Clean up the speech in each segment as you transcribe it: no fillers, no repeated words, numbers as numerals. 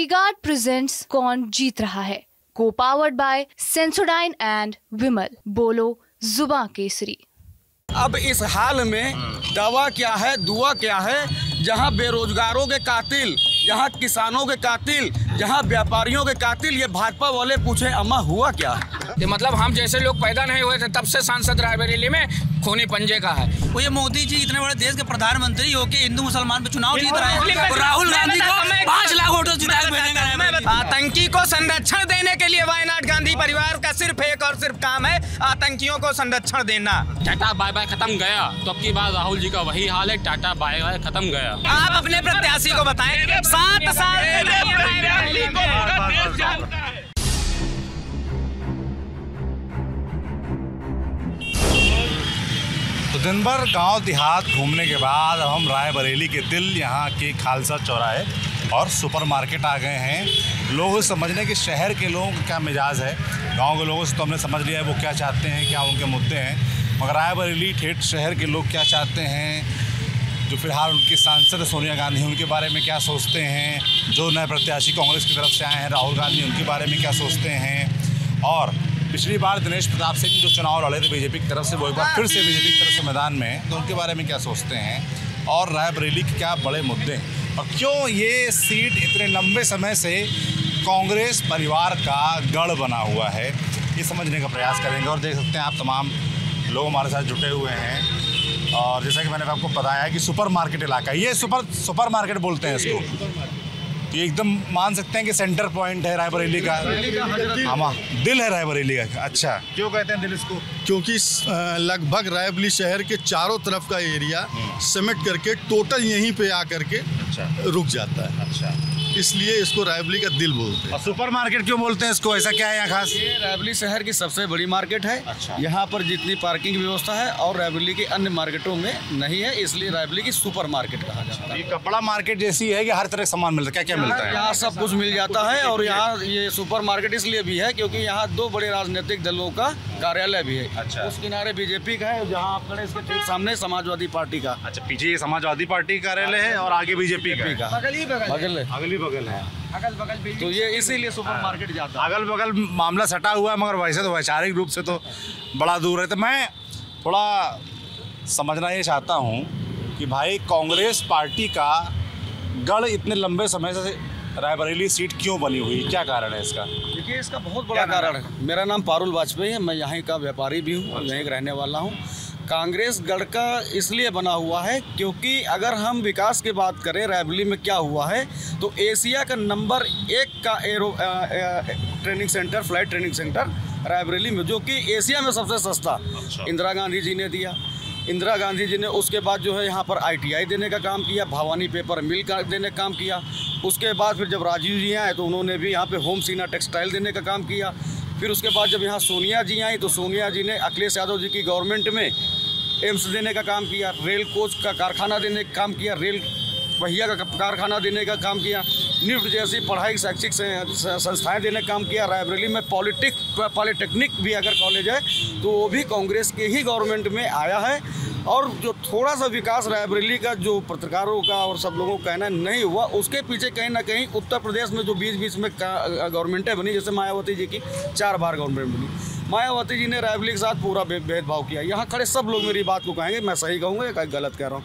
Bodyguard presents कौन जीत रहा है, को पावर्ड बाय सेंसोडाइन एंड विमल, बोलो जुबां केसरी। अब इस हाल में दवा क्या है, दुआ क्या है, जहां बेरोजगारों के कातिल, जहां किसानों के कातिल, जहां व्यापारियों के कातिल, ये भाजपा वाले पूछे अम्मा हुआ क्या? ये मतलब हम जैसे लोग पैदा नहीं हुए थे तब से सांसद रायबरेली में खूनी पंजे का है। वो ये मोदी जी इतने बड़े देश के प्रधानमंत्री होके हिंदू मुसलमान पे चुनाव जीत रहे हैं। राहुल गांधी को 5 लाख वोटों जिता के भेजेंगे। आतंकी को संरक्षण देने के लिए वायनाड गांधी परिवार का सिर्फ एक और सिर्फ काम है, आतंकियों को संरक्षण देना। टाटा बाय बाय खत्म गया, तो अब की बार राहुल जी का वही हाल है, टाटा बाय बाय खत्म गया। आप अपने प्रत्याशी को बताएं, 7 साल तो दिन भर गांव देहात घूमने के बाद अब हम रायबरेली के दिल यहाँ के खालसा चौराहे और सुपरमार्केट आ गए हैं। लोग समझने कि शहर के लोगों का क्या मिजाज है, गांव के लोगों से तो हमने समझ लिया है वो क्या चाहते हैं, क्या उनके मुद्दे हैं, मगर रायबरेली ठेठ शहर के लोग क्या चाहते हैं, जो फिलहाल उनके सांसद सोनिया गांधी उनके बारे में क्या सोचते हैं, जो नए प्रत्याशी कांग्रेस की तरफ से आए हैं राहुल गांधी उनके बारे में क्या सोचते हैं, और पिछली बार दिनेश प्रताप सिंह जो चुनाव लड़े थे बीजेपी की तरफ से वो एक बार फिर से बीजेपी की तरफ से मैदान में हैं, तो उनके बारे में क्या सोचते हैं और रायबरेली के क्या बड़े मुद्दे हैं और क्यों ये सीट इतने लंबे समय से कांग्रेस परिवार का गढ़ बना हुआ है, ये समझने का प्रयास करेंगे। और देख सकते हैं आप तमाम लोग हमारे साथ जुटे हुए हैं और जैसा कि मैंने आपको बताया कि सुपर मार्केट इलाका, ये सुपर मार्केट बोलते हैं इसको, ये एकदम मान सकते हैं कि सेंटर पॉइंट है रायबरेली का, हाँ दिल है रायबरेली का। अच्छा, क्यों कहते हैं दिल इसको? क्योंकि लगभग रायबरेली शहर के चारों तरफ का एरिया समेट करके टोटल यहीं पे आकर के रुक जाता है। अच्छा, इसलिए इसको रायबरेली का दिल बोलते हैं। और सुपर मार्केट क्यों बोलते हैं इसको, ऐसा क्या है यहाँ खास? ये रायबरेली शहर की सबसे बड़ी मार्केट है। अच्छा। यहाँ पर जितनी पार्किंग की व्यवस्था है और रायबरेली के अन्य मार्केटों में नहीं है, इसलिए रायबरेली की सुपर मार्केट कहा जाता है। ये कपड़ा मार्केट जैसी है कि हर तरह का सामान मिलता है, क्या क्या मिलता है? यहाँ सब कुछ मिल जाता है और यहाँ ये सुपर मार्केट इसलिए भी है क्योंकि यहाँ 2 बड़े राजनीतिक दलों का कार्यालय भी है। अच्छा। उस किनारे बीजेपी का है, जहाँ आप खड़े इसके ठीक सामने समाजवादी पार्टी का। अच्छा, पीछे ये समाजवादी पार्टी कार्यालय है और आगे बीजेपी का अगली बगल है। तो ये इसीलिए सुपर मार्केट जाता है। अगल बगल मामला सटा हुआ है, मगर वैसे तो वैचारिक रूप से तो बड़ा दूर है। तो मैं थोड़ा समझना ये चाहता हूँ कि भाई कांग्रेस पार्टी का गढ़ इतने लंबे समय से रायबरेली सीट क्यों बनी हुई, क्या कारण है इसका? देखिए, इसका बहुत बड़ा कारण है। मेरा नाम पारुल वाजपेयी है, मैं यहाँ का व्यापारी भी हूँ, यहीं का रहने वाला हूँ। कांग्रेस गढ़ का इसलिए बना हुआ है क्योंकि अगर हम विकास की बात करें रायबरेली में क्या हुआ है, तो एशिया का नंबर 1 का training centre, flight training centre Raebareli में, जो कि एशिया में सबसे सस्ता। इंदिरा गांधी जी ने दिया। इंदिरा गांधी जी ने उसके बाद जो है यहाँ पर ITI देने का काम किया, भवानी पेपर मिल का देने का काम किया। उसके बाद फिर जब राजीव जी आए तो उन्होंने भी यहाँ पे होम सीना टेक्सटाइल देने का काम किया। फिर उसके बाद जब यहाँ सोनिया जी आई तो सोनिया जी ने अखिलेश यादव जी की गवर्नमेंट में एम्स देने का काम किया, रेल कोच का कारखाना देने का काम किया, रेल पहिया का कारखाना देने का काम किया, निफ्ट जैसी पढ़ाई शैक्षिक संस्थाएं देने का काम किया। रायबरेली में पॉलिटेक्निक भी अगर कॉलेज है तो वो भी कांग्रेस के ही गवर्नमेंट में आया है। और जो थोड़ा सा विकास रायबरेली का जो पत्रकारों का और सब लोगों का कहना नहीं हुआ, उसके पीछे कहीं ना कहीं उत्तर प्रदेश में जो बीच में गवर्नमेंटें बनी, जैसे मायावती जी की 4 बार गवर्नमेंट बनी, मायावती जी ने रायबरेली के साथ पूरा भेदभाव किया। यहाँ खड़े सब लोग मेरी बात को कहेंगे, मैं सही कहूँगा या गलत कह रहा हूँ।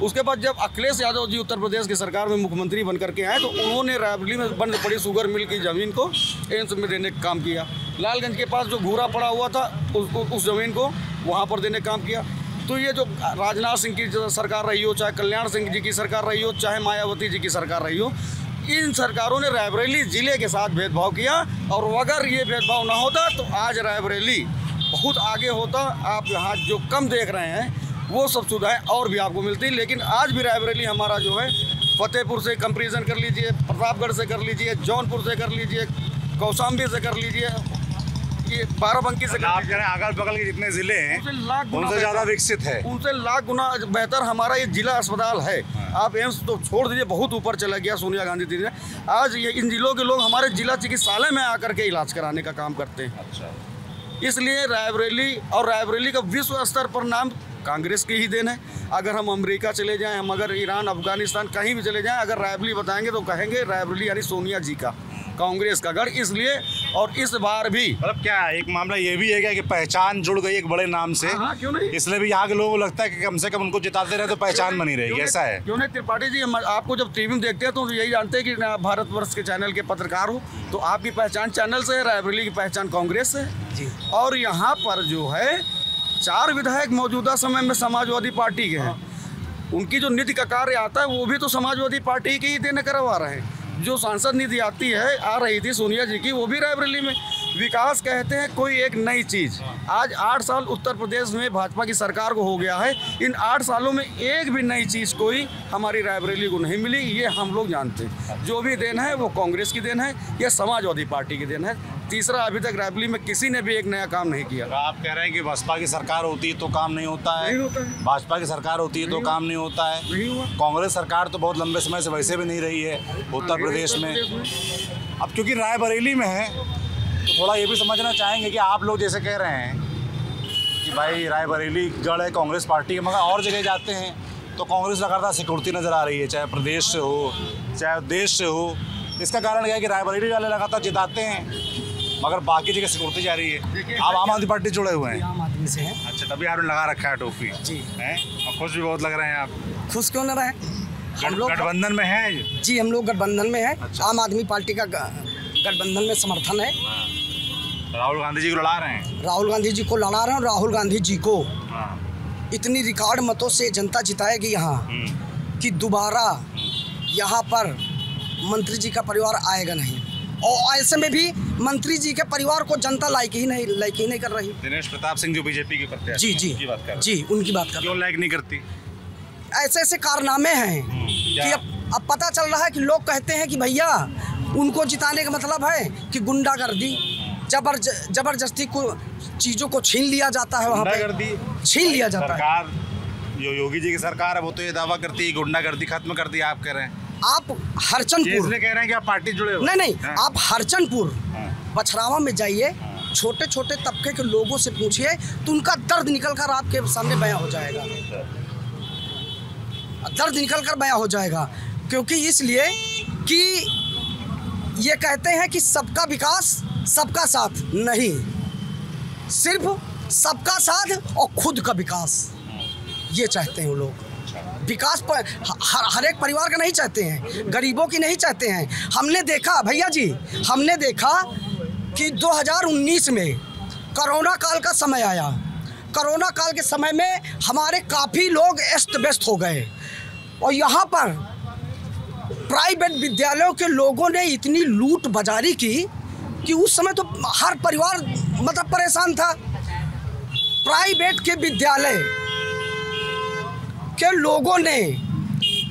उसके बाद जब अखिलेश यादव जी उत्तर प्रदेश की सरकार में मुख्यमंत्री बन करके आए तो उन्होंने रायबरेली में बंद पड़ी शुगर मिल की ज़मीन को एम्स में देने का काम किया। लालगंज के पास जो घूरा पड़ा हुआ था उस ज़मीन को वहाँ पर देने का काम किया। तो ये जो राजनाथ सिंह की सरकार रही हो, चाहे कल्याण सिंह जी की सरकार रही हो, चाहे मायावती जी की सरकार रही हो, इन सरकारों ने रायबरेली ज़िले के साथ भेदभाव किया। और अगर ये भेदभाव ना होता तो आज रायबरेली बहुत आगे होता। आप यहाँ जो कम देख रहे हैं वो सब सुविधाएं और भी आपको मिलती, लेकिन आज भी रायबरेली हमारा जो है फतेहपुर से कंपेरिजन कर लीजिए, प्रतापगढ़ से कर लीजिए, जौनपुर से कर लीजिए, कौशाम्बी से कर लीजिए, ये बाराबंकी से आप कह रहे हैं अगल बगल के जितने जिले हैं उनसे ज़्यादा विकसित है, उनसे लाख गुना बेहतर हमारा ये जिला अस्पताल है। आप एम्स तो छोड़ दीजिए, बहुत ऊपर चला गया सोनिया गांधी जी ने। आज ये इन जिलों के लोग हमारे जिला चिकित्सालय में आकर के इलाज कराने का काम करते हैं। अच्छा, इसलिए रायबरेली और रायबरेली का विश्व स्तर पर नाम कांग्रेस की ही देन है। अगर हम अमेरिका चले जाएं, हम अगर ईरान, अफगानिस्तान कहीं भी चले जाएं, अगर रायबरेली बताएंगे तो कहेंगे रायबरेली यानी सोनिया जी का, कांग्रेस का गढ़। इसलिए और इस बार भी मतलब क्या एक मामला ये भी है क्या कि पहचान जुड़ गई एक बड़े नाम से, क्यों नहीं, इसलिए भी यहाँ के लोगों को लगता है कि कम से कम उनको जिताते रहे तो पहचान बनी रहेगी, ऐसा है? क्यों नहीं त्रिपाठी जी, हम आपको जब टीवी में देखते हैं तो यही जानते हैं कि आप भारतवर्ष के चैनल के पत्रकार हो, तो आपकी पहचान चैनल से है, रायबरेली की पहचान कांग्रेस से है। और यहाँ पर जो है 4 विधायक मौजूदा समय में समाजवादी पार्टी के हैं, उनकी जो निधि का कार्य आता है वो भी तो समाजवादी पार्टी की ही देने करवा रहे हैं। जो सांसद निधि आती है, आ रही थी सोनिया जी की, वो भी रायबरेली में। विकास कहते हैं कोई एक नई चीज़। आज 8 साल उत्तर प्रदेश में भाजपा की सरकार को हो गया है, इन 8 सालों में एक भी नई चीज़ कोई हमारी रायबरेली को नहीं मिली, ये हम लोग जानते हैं। जो भी देन है वो कांग्रेस की देन है या समाजवादी पार्टी की देन है। तीसरा, अभी तक रायबरेली में किसी ने भी एक नया काम नहीं किया। आप कह रहे हैं कि बसपा की सरकार होती तो काम नहीं होता है, भाजपा की सरकार होती है तो काम नहीं होता है, कांग्रेस सरकार तो बहुत लंबे समय से वैसे भी नहीं रही है उत्तर प्रदेश में। अब क्योंकि रायबरेली में है तो थोड़ा ये भी समझना चाहेंगे कि आप लोग जैसे कह रहे हैं कि भाई रायबरेली गढ़ है कांग्रेस पार्टी के, मगर और जगह जाते हैं तो कांग्रेस लगातार सिकुड़ती नजर आ रही है, चाहे प्रदेश से हो चाहे देश से हो। इसका कारण क्या है कि रायबरेली वाले लगातार जिताते हैं मगर बाकी जगह सिकुड़ती जा रही है। आप आम आदमी पार्टी जुड़े हुए हैं? आम आदमी से हैं। अच्छा, तभी आपने लगा रखा है टोपी जी हैं, और खुश भी बहुत लग रहे हैं आप। खुश क्यों न रहे, हम लोग गठबंधन में हैं जी, हम लोग गठबंधन में हैं। अच्छा। आम आदमी पार्टी का गठबंधन में समर्थन है। राहुल गांधी जी को लड़ा रहे हैं? राहुल गांधी जी को लड़ा रहे हैं, राहुल गांधी जी को इतनी रिकॉर्ड मतों से जनता जिताएगी यहाँ कि दोबारा यहाँ पर मंत्री जी का परिवार आएगा नहीं। और ऐसे में भी मंत्री जी के परिवार को जनता लाइक ही नहीं कर रही। दिनेश प्रताप सिंह जो बीजेपी के प्रत्याशी जी उनकी बात कर रहे हैं। जी, उनकी बात कर। क्यों लाइक नहीं करती? ऐसे ऐसे कारनामे हैं कि अब पता चल रहा है कि लोग कहते हैं कि भैया उनको जिताने का मतलब है कि गुंडागर्दी, जबरदस्ती को चीज़ों को छीन लिया जाता है, वहाँ पे छीन लिया जाता है। सरकार जो योगी जी की सरकार है वो तो ये दावा करती है गुंडागर्दी खत्म कर दी, आप कह रहे हैं। आप हरचंदपुर कह रहे हैं कि आप पार्टी जुड़े हो? नहीं, आप हरचंदपुर बछरावा में जाइए, छोटे छोटे तबके के लोगों से पूछिए तो उनका दर्द निकल कर आपके सामने बयां हो जाएगा, दर्द निकल कर बयां हो जाएगा। क्योंकि इसलिए कि ये कहते हैं कि सबका विकास सबका साथ नहीं, सिर्फ सबका साथ और खुद का विकास ये चाहते हैं वो लोग। विकास पर हर एक परिवार का नहीं चाहते हैं, गरीबों की नहीं चाहते हैं। हमने देखा भैया जी, हमने देखा कि 2019 में कोरोना काल का समय आया। कोरोना काल के समय में हमारे काफ़ी लोग अस्त व्यस्त हो गए और यहाँ पर प्राइवेट विद्यालयों के लोगों ने इतनी लूट बाजारी की कि उस समय तो हर परिवार मतलब परेशान था। प्राइवेट के विद्यालय के लोगों ने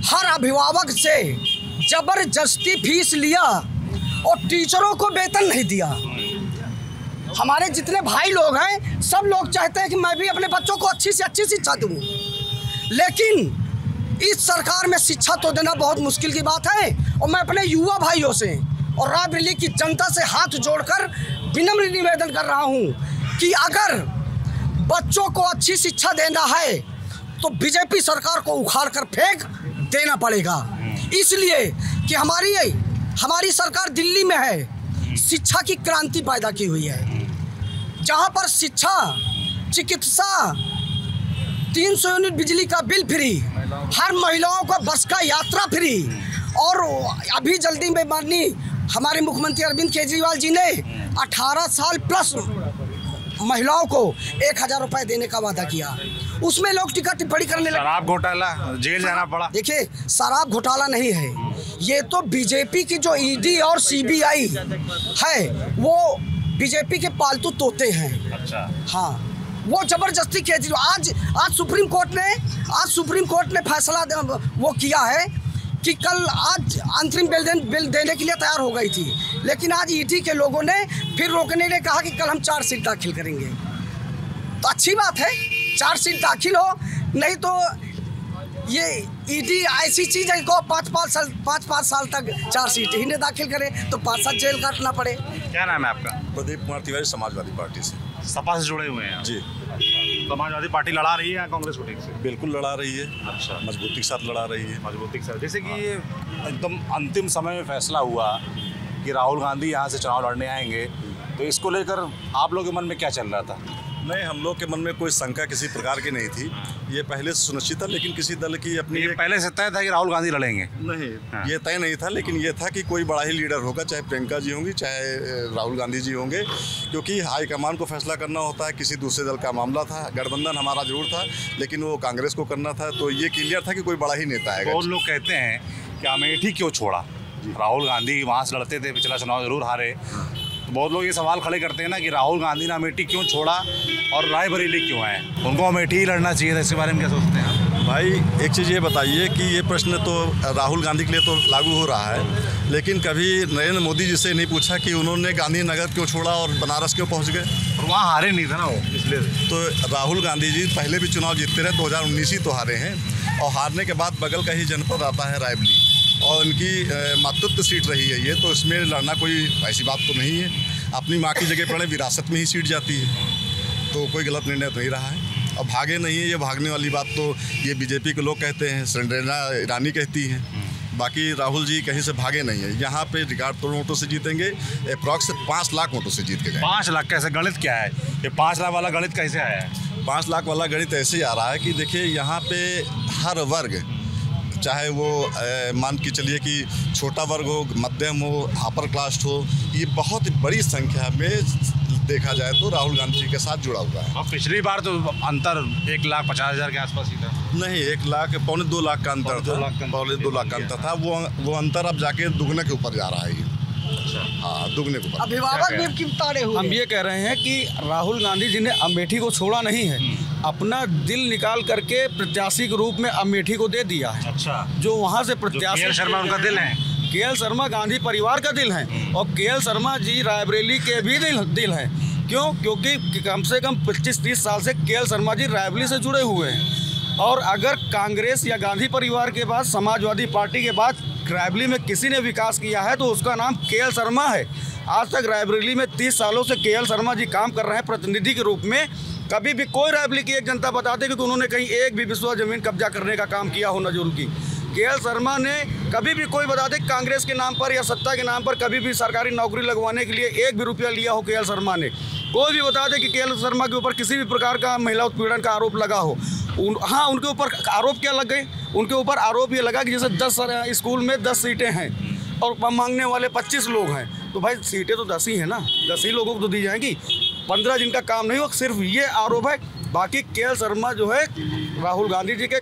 हर अभिभावक से जबरदस्ती फीस लिया और टीचरों को वेतन नहीं दिया। हमारे जितने भाई लोग हैं सब लोग चाहते हैं कि मैं भी अपने बच्चों को अच्छी से अच्छी शिक्षा दूँ, लेकिन इस सरकार में शिक्षा तो देना बहुत मुश्किल की बात है। और मैं अपने युवा भाइयों से और रायबरेली की जनता से हाथ जोड़कर विनम्र निवेदन कर रहा हूँ कि अगर बच्चों को अच्छी शिक्षा देना है तो बीजेपी सरकार को उखाड़ कर फेंक देना पड़ेगा। इसलिए कि हमारी सरकार दिल्ली में है, शिक्षा की क्रांति पैदा की हुई है, जहां पर शिक्षा, चिकित्सा, 300 यूनिट बिजली का बिल फ्री, हर महिलाओं को बस का यात्रा फ्री। और अभी जल्दी में माननीय हमारे मुख्यमंत्री अरविंद केजरीवाल जी ने 18 साल प्लस महिलाओं को 1000 रुपये देने का वादा किया। उसमें लोग टिकट टिप्पणी करने लगे। शराब घोटाला, जेल जाना पड़ा। देखिए, शराब घोटाला नहीं है, ये तो बीजेपी की जो ईडी और सीबीआई है वो बीजेपी के पालतू तोते हैं। अच्छा। हाँ, वो जबरदस्ती केजरीवाल आज सुप्रीम कोर्ट ने फैसला वो किया है कि आज अंतरिम बिल देने के लिए तैयार हो गई थी, लेकिन आज ईडी के लोगों ने फिर रोकने ने कहा कि कल हम चार्जशीट दाखिल करेंगे। तो अच्छी बात है, चार्जशीट दाखिल हो, नहीं तो ये ईडी ऐसी चीज़ है को 5-5 साल तक चार्जशीट ही नहीं दाखिल करे तो 5 साल जेल काटना पड़े। क्या नाम है आपका? प्रदीप कुमार तिवारी, समाजवादी पार्टी से। सपा से जुड़े हुए हैं जी। समाजवादी पार्टी लड़ा रही है या कांग्रेस को ठीक से? बिल्कुल लड़ा रही है। अच्छा, मजबूती के साथ लड़ा रही है। मजबूती के साथ। जैसे कि ये एकदम अंतिम समय में फैसला हुआ कि राहुल गांधी यहाँ से चुनाव लड़ने आएंगे, तो इसको लेकर आप लोगों के मन में क्या चल रहा था? नहीं, हम लोग के मन में कोई शंका किसी प्रकार की नहीं थी। ये पहले से सुनिश्चित था, लेकिन किसी दल की अपनी पहले से तय था कि राहुल गांधी लड़ेंगे? नहीं, ये तय नहीं था, लेकिन ये था कि कोई बड़ा ही लीडर होगा, चाहे प्रियंका जी होंगी, चाहे राहुल गांधी जी होंगे, क्योंकि हाईकमान को फैसला करना होता है। किसी दूसरे दल का मामला था, गठबंधन हमारा जरूर था, लेकिन वो कांग्रेस को करना था, तो ये क्लियर था कि कोई बड़ा ही नेता आएगा। बहुत लोग कहते हैं कि अमेठी क्यों छोड़ा? राहुल गांधी वहाँ से लड़ते थे, पिछला चुनाव जरूर हारे, तो बहुत लोग ये सवाल खड़े करते हैं ना कि राहुल गांधी ने अमेठी क्यों छोड़ा और रायबरेली क्यों आए? उनको अमेठी ही लड़ना चाहिए था। इसके बारे में क्या सोचते हैं भाई? एक चीज़ ये बताइए कि ये प्रश्न तो राहुल गांधी के लिए तो लागू हो रहा है, लेकिन कभी नरेंद्र मोदी जी से नहीं पूछा कि उन्होंने गांधीनगर क्यों छोड़ा और बनारस क्यों पहुंच गए? और वहाँ हारे नहीं था ना वो, इसलिए। तो राहुल गांधी जी पहले भी चुनाव जीतते रहे, 2019 ही तो हारे हैं, और हारने के बाद बगल का ही जनपद आता है रायबरेली, और इनकी मातृत्व सीट रही है ये, तो इसमें लड़ना कोई ऐसी बात तो नहीं है। अपनी माँ की जगह पड़े, विरासत में ही सीट जाती है, तो कोई गलत निर्णय तो नहीं रहा है। और भागे नहीं है, ये भागने वाली बात तो ये बीजेपी के लोग कहते हैं, सिंड्रेला ईरानी कहती हैं, बाकी राहुल जी कहीं से भागे नहीं है। यहाँ पे रिकॉर्ड तोड़ वोटों से जीतेंगे, अप्रॉक्स 5 लाख वोटों से जीत के जाएंगे। 5 लाख कैसे? गणित क्या है ये? 5 लाख वाला गणित कैसे आया है? 5 लाख वाला गणित ऐसे आ रहा है कि देखिए, यहाँ पे हर वर्ग, चाहे वो मान के चलिए कि छोटा वर्ग हो, मध्यम हो, अपर क्लास हो, ये बहुत बड़ी संख्या में देखा जाए तो राहुल गांधी जी के साथ जुड़ा हुआ है। अब पिछली बार तो अंतर 1,50,000 के आसपास ही था। नहीं, 1 लाख, पौने 2 लाख का अंतर था, पौने 2 लाख का अंतर था। वो अंतर अब जाके दुगने के ऊपर जा रहा है। अच्छा, हाँ, दुगने के ऊपर। अभिभावक भी किमतारे हुए। हम ये कह रहे हैं कि राहुल गांधी जी ने अमेठी को छोड़ा नहीं है, अपना दिल निकाल करके प्रत्याशी के रूप में अमेठी को दे दिया है। अच्छा, जो वहाँ से प्रत्याशी, के.एल. शर्मा उनका दिल है। के.एल. शर्मा गांधी परिवार का दिल है, और के.एल. शर्मा जी रायबरेली के भी दिल है। क्यों? क्योंकि कम से कम 25-30 साल से के.एल. शर्मा जी रायबरेली से जुड़े हुए हैं। और अगर कांग्रेस या गांधी परिवार के बाद, समाजवादी पार्टी के बाद रायबरेली में किसी ने विकास किया है तो उसका नाम के.एल. शर्मा है। आज तक रायबरेली में 30 सालों से के.एल. शर्मा जी काम कर रहे हैं प्रतिनिधि के रूप में। कभी भी कोई रायबरेली की एक जनता बताते कि उन्होंने कहीं एक भी विश्वा जमीन कब्जा करने का काम किया हो नजरुल की। के.एल. शर्मा ने कभी भी, कोई बताते कांग्रेस के नाम पर या सत्ता के नाम पर कभी भी सरकारी नौकरी लगवाने के लिए 1 भी रुपया लिया हो के.एल. शर्मा ने? कोई भी बता दे कि के.एल. शर्मा के ऊपर किसी भी प्रकार का महिला उत्पीड़न का आरोप लगा हो? हाँ, उनके ऊपर आरोप क्या लग गए? उनके ऊपर आरोप ये लगा कि जैसे 10 स्कूल में 10 सीटें हैं और मांगने वाले 25 लोग हैं, तो भाई सीटें तो 10 ही हैं ना, 10 ही लोगों को तो दी जाएंगी। 15 जिनका काम नहीं हो, सिर्फ ये आरोप है। बाकी के.एल. शर्मा जो है राहुल गांधी जी के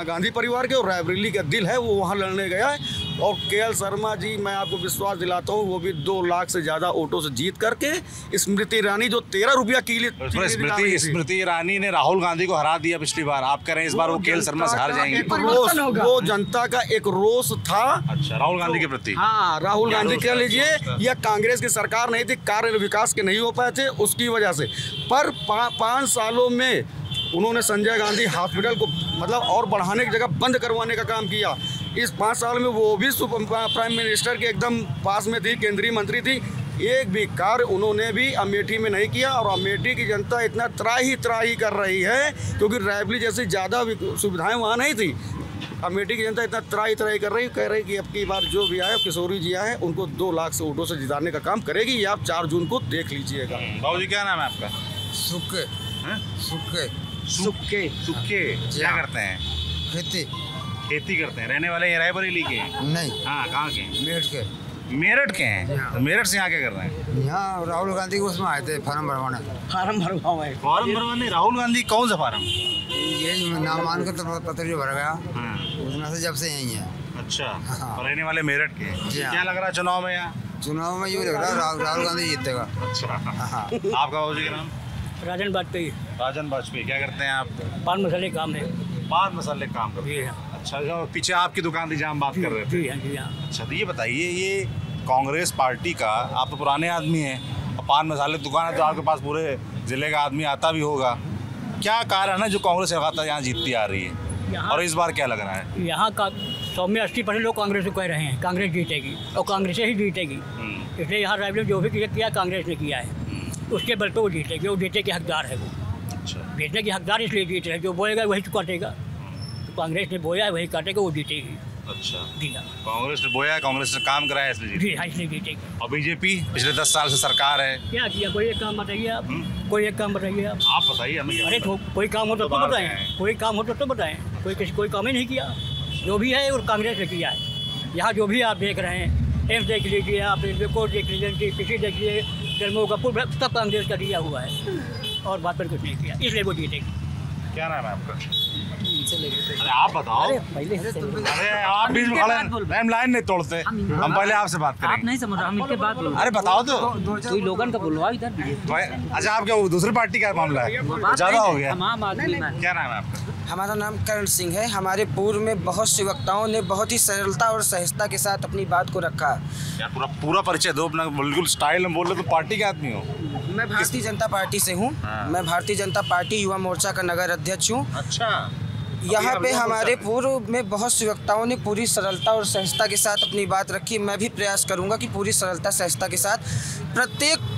गांधी परिवार के और रायबरेली का दिल है, वो वहाँ लड़ने गया है। और के.एल. शर्मा जी, मैं आपको विश्वास दिलाता हूँ, वो भी 2 लाख से ज़्यादा वोटों से जीत करके स्मृति ईरानी जो 13 रुपया स्मृति ईरानी ने राहुल गांधी को हरा दिया पिछली बार। आप कह रहे हैं इस बार वो के.एल. शर्मा से हार जाएंगे? वो जनता का एक रोष था। अच्छा, राहुल गांधी के प्रति? हाँ, राहुल गांधी कह लीजिए, या कांग्रेस की सरकार नहीं थी, कार्य विकास के नहीं हो पाए थे, उसकी वजह से। पर 5 सालों में उन्होंने संजय गांधी हॉस्पिटल को मतलब और बढ़ाने की जगह बंद करवाने का काम किया। इस 5 साल में वो भी प्राइम मिनिस्टर के एकदम पास में थी, केंद्रीय मंत्री थी। एक भी कार्य उन्होंने भी अमेठी में नहीं किया, और अमेठी की जनता इतना त्राही कर रही है क्योंकि रायबरेली जैसी ज़्यादा सुविधाएं वहाँ नहीं थी। अमेठी की जनता इतना त्राही कर रही, कह रही कि अब की बार जो भी आए, किशोरी जी आए, उनको 2 लाख से वोटों से जिताने का काम करेगी। ये आप 4 जून को देख लीजिएगा। बाबू जी, क्या नाम है आपका? सुक्के। क्या करते हैं? खेती करते हैं। रहने वाले रायबरेली के? नहीं। हाँ, कहाँ के? मेरठ के हैं। तो मेरठ से यहाँ क्या कर रहे हैं? यहाँ राहुल गांधी के उसमें आए थे फार्म भरवाने। फार्म भरवाने? राहुल गांधी कौन सा फार्म? ये नाम मान के तो पत्र जो भर गया, उसमें से जब से यही है। अच्छा, और रहने वाले मेरठ के। क्या लग रहा है चुनाव में? यहाँ चुनाव में यूँ लग रहा है राहुल गांधी जीतेगा। अच्छा, आपका बाबू जी का नाम? राजन वाजपेयी। राजन वाजपेयी। क्या करते हैं आप? पान मसाले काम है। पान मसाले काम करते हैं? अच्छा, पीछे आपकी दुकान थी जहाँ हम बात कर रहे थे? जी हाँ। अच्छा, तो ये बताइए, ये कांग्रेस पार्टी का, आप तो पुराने आदमी हैं, और पान मसाले की दुकान है तो आपके पास पूरे ज़िले का आदमी आता भी होगा। क्या कारण है जो कांग्रेस लगातार यहाँ जीतती आ रही है, और इस बार क्या लग रहा है? यहाँ का 100-80% लोग कांग्रेस को कह रहे हैं कांग्रेस जीतेगी, और कांग्रेस ही जीतेगी। इसलिए यहाँ रायबरेली जो भी किया कांग्रेस ने किया है, उसके बल पर वो जीतेगी, वो जीते के हकदार है वो। अच्छा, भेजने की हकदार इसलिए जीत रहे, जो बोएगा वही काटेगा। तो कांग्रेस ने बोया है वही काटेगा, वो जीतेगी। अच्छा, जी हाँ, कांग्रेस ने बोया, कांग्रेस ने काम कराया इसलिए जी हाँ, इसलिए जीतेगी। और बीजेपी पिछले 10 साल से सरकार है, क्या किया? कोई एक काम बताइए आप, कोई एक काम बताइए आप। आप बताइए हमें। अरे तो कोई काम हो तो बताएं, कोई काम हो तो बताएं। कोई काम ही नहीं किया। जो भी है वो कांग्रेस ने किया है। यहाँ जो भी आप देख रहे हैं, एम्स देख लीजिए, आप कोर्ट देख लीजिए, किसी देख लीजिए, जन्मों का पूरा सब कांग्रेस का दिया हुआ है, और बात पर कुछ नहीं किया, इसलिए वो जीतेगी। क्या नाम है आपका? अरे आप बताओ। अरे आप बीच में खड़े हैं, हम लाइन नहीं तोड़ते, हम पहले आपसे बात करेंगे। आप नहीं समझ रहे, हम इनके बात बोल। अरे बताओ तो। कोई लोगन का बुलवा इधर। अच्छा, आपके दूसरी पार्टी का मामला है, ज्यादा हो गया। आम आदमी में। क्या नाम है आपका? हमारा नाम करण सिंह है। हमारे पूर्व में बहुत से वक्ताओं ने बहुत ही सरलता और सहजता के साथ अपनी बात को रखा। यार पूरा परिचय दो अपना, बिल्कुल स्टाइल में बोल रहे तो पार्टी के आदमी हो। मैं भारतीय जनता पार्टी से हूँ। मैं भारतीय जनता पार्टी युवा मोर्चा का नगर अध्यक्ष हूँ। अच्छा, यहाँ पे हमारे पूर्व में बहुत से वक्ताओं ने पूरी सरलता और सहजता के साथ अपनी बात रखी। मैं भी प्रयास करूँगा कि पूरी सरलता सहजता के साथ प्रत्येक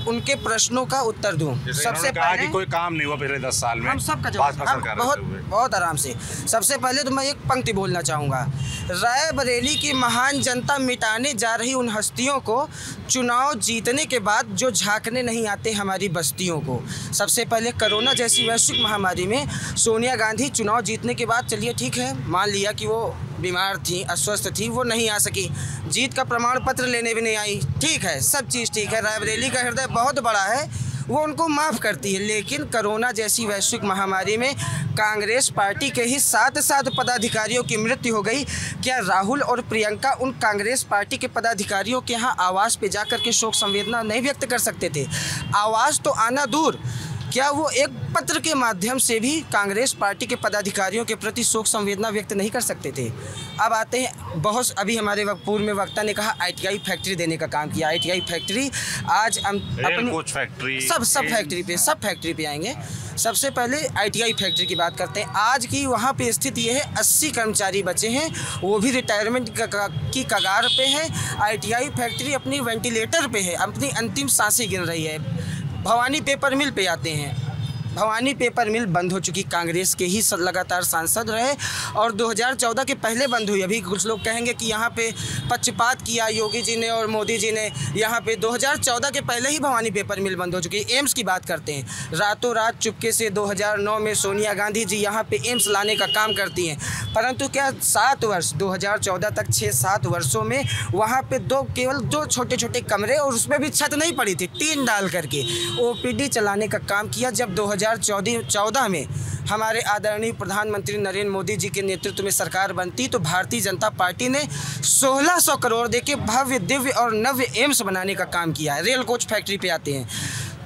उनके प्रश्नों का उत्तर दूं। सबसे कहा कि कोई काम नहीं हुआ पिछले 10 साल में, हम सबका जवाब बहुत आराम से। सबसे पहले तो मैं एक पंक्ति बोलना चाहूँगा। रायबरेली की महान जनता मिटाने जा रही उन हस्तियों को चुनाव जीतने के बाद जो झांकने नहीं आते हमारी बस्तियों को। सबसे पहले कोरोना जैसी वैश्विक महामारी में सोनिया गांधी चुनाव जीतने के बाद, चलिए ठीक है, मान लिया कि वो बीमार थी, अस्वस्थ थी, वो नहीं आ सकी, जीत का प्रमाण पत्र लेने भी नहीं आई, ठीक है, सब चीज़ ठीक है। रायबरेली का हृदय बहुत बड़ा है, वो उनको माफ़ करती है। लेकिन कोरोना जैसी वैश्विक महामारी में कांग्रेस पार्टी के ही 7 पदाधिकारियों की मृत्यु हो गई। क्या राहुल और प्रियंका उन कांग्रेस पार्टी के पदाधिकारियों के यहाँ आवास पे जाकर के शोक संवेदना नहीं व्यक्त कर सकते थे? आवास तो आना दूर, क्या वो एक पत्र के माध्यम से भी कांग्रेस पार्टी के पदाधिकारियों के प्रति शोक संवेदना व्यक्त नहीं कर सकते थे? अब आते हैं, बहुत अभी हमारे पूर्व में वक्ता ने कहा ITI फैक्ट्री देने का काम किया। ITI फैक्ट्री आज अपनी कोच फैक्ट्री, सब फैक्ट्री पे आएंगे। सबसे पहले ITI फैक्ट्री की बात करते हैं। आज की वहाँ पे स्थिति ये है, 80 कर्मचारी बचे हैं, वो भी रिटायरमेंट की कगार पे हैं। ITI फैक्ट्री अपनी वेंटिलेटर पे है, अपनी अंतिम सांसें गिन रही है। भवानी पेपर मिल पे आते हैं। भवानी पेपर मिल बंद हो चुकी, कांग्रेस के ही लगातार सांसद रहे और 2014 के पहले बंद हुई। अभी कुछ लोग कहेंगे कि यहाँ पे पक्षपात किया योगी जी ने और मोदी जी ने। यहाँ पे 2014 के पहले ही भवानी पेपर मिल बंद हो चुकी। एम्स की बात करते हैं, रातों रात चुपके से 2009 में सोनिया गांधी जी यहाँ पे एम्स लाने का काम करती हैं, परंतु क्या 7 वर्ष 2014 तक 6-7 वर्षों में वहाँ पे केवल 2 छोटे कमरे और उसमें भी छत नहीं पड़ी थी, टीन डाल करके OPD चलाने का काम किया। जब 2014 में हमारे आदरणीय प्रधानमंत्री नरेंद्र मोदी जी के नेतृत्व में सरकार बनती तो भारतीय जनता पार्टी ने 1600 करोड़ देके भव्य दिव्य और नव्य एम्स बनाने का काम किया है। रेल कोच फैक्ट्री पे आते हैं।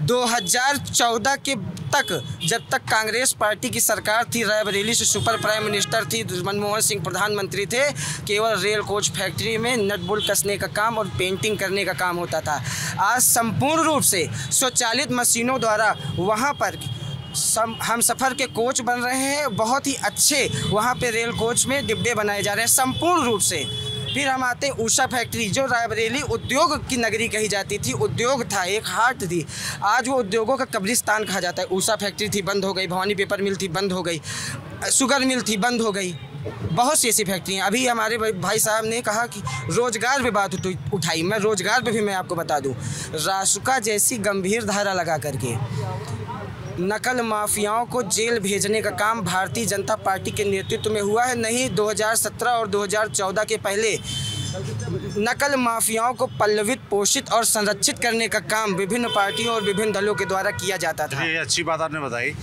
2014 के तक, जब तक कांग्रेस पार्टी की सरकार थी, रायबरेली से सुपर प्राइम मिनिस्टर थी, मनमोहन सिंह प्रधानमंत्री थे, केवल रेल कोच फैक्ट्री में नट बोल्ट कसने का काम और पेंटिंग करने का काम होता था। आज संपूर्ण रूप से स्वचालित मशीनों द्वारा वहाँ पर हम सफ़र के कोच बन रहे हैं। बहुत ही अच्छे वहाँ पे रेल कोच में डिब्बे बनाए जा रहे हैं संपूर्ण रूप से। फिर हम आते हैं उषा फैक्ट्री, जो रायबरेली उद्योग की नगरी कही जाती थी, उद्योग था, एक हाट थी, आज वो उद्योगों का कब्रिस्तान कहा जाता है। उषा फैक्ट्री थी, बंद हो गई। भवानी पेपर मिल थी, बंद हो गई। शुगर मिल थी, बंद हो गई। बहुत सी ऐसी फैक्ट्री हैं। अभी हमारे भाई साहब ने कहा कि रोज़गार पे बात उठाई, मैं रोज़गार पे भी मैं आपको बता दूं, रासुका जैसी गंभीर धारा लगा करके नकल माफियाओं को जेल भेजने का काम भारतीय जनता पार्टी के नेतृत्व में हुआ है। नहीं, 2017 और 2014 के पहले नकल माफियाओं को पल्लवित, पोषित और संरक्षित करने का काम विभिन्न पार्टियों और विभिन्न दलों के द्वारा किया जाता था। ये अच्छी बात आपने बताई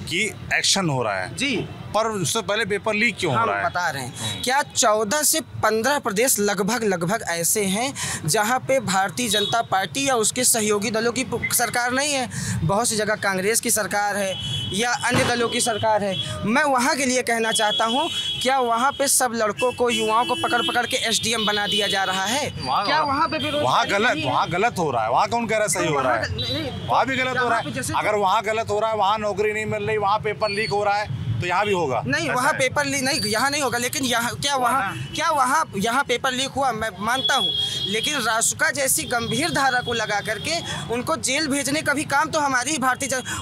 कि एक्शन हो रहा है जी, पर उससे पहले पेपर लीक क्यों हो रहा है? हम बता रहे हैं। क्या 14 से 15 प्रदेश लगभग ऐसे हैं जहां पे भारतीय जनता पार्टी या उसके सहयोगी दलों की सरकार नहीं है। बहुत सी जगह कांग्रेस की सरकार है या अन्य दलों की सरकार है। मैं वहां के लिए कहना चाहता हूं, क्या वहां पे सब लड़कों को, युवाओं को पकड़ के SDM बना दिया जा रहा है? क्या वहाँ पे वहाँ गलत हो रहा है? वहाँ कौन कह रहा है सही हो रहा है? वहाँ भी गलत हो रहा है। अगर वहाँ गलत हो रहा है, वहाँ नौकरी नहीं मिल रही, वहाँ पेपर लीक हो रहा है, तो यहाँ भी होगा? नहीं, वहाँ पेपर लीक नहीं, यहाँ नहीं होगा। लेकिन यहाँ यहाँ पेपर लीक हुआ मैं मानता हूँ, लेकिन रासुका जैसी गंभीर धारा को लगा करके उनको जेल भेजने का भी काम तो हमारी ही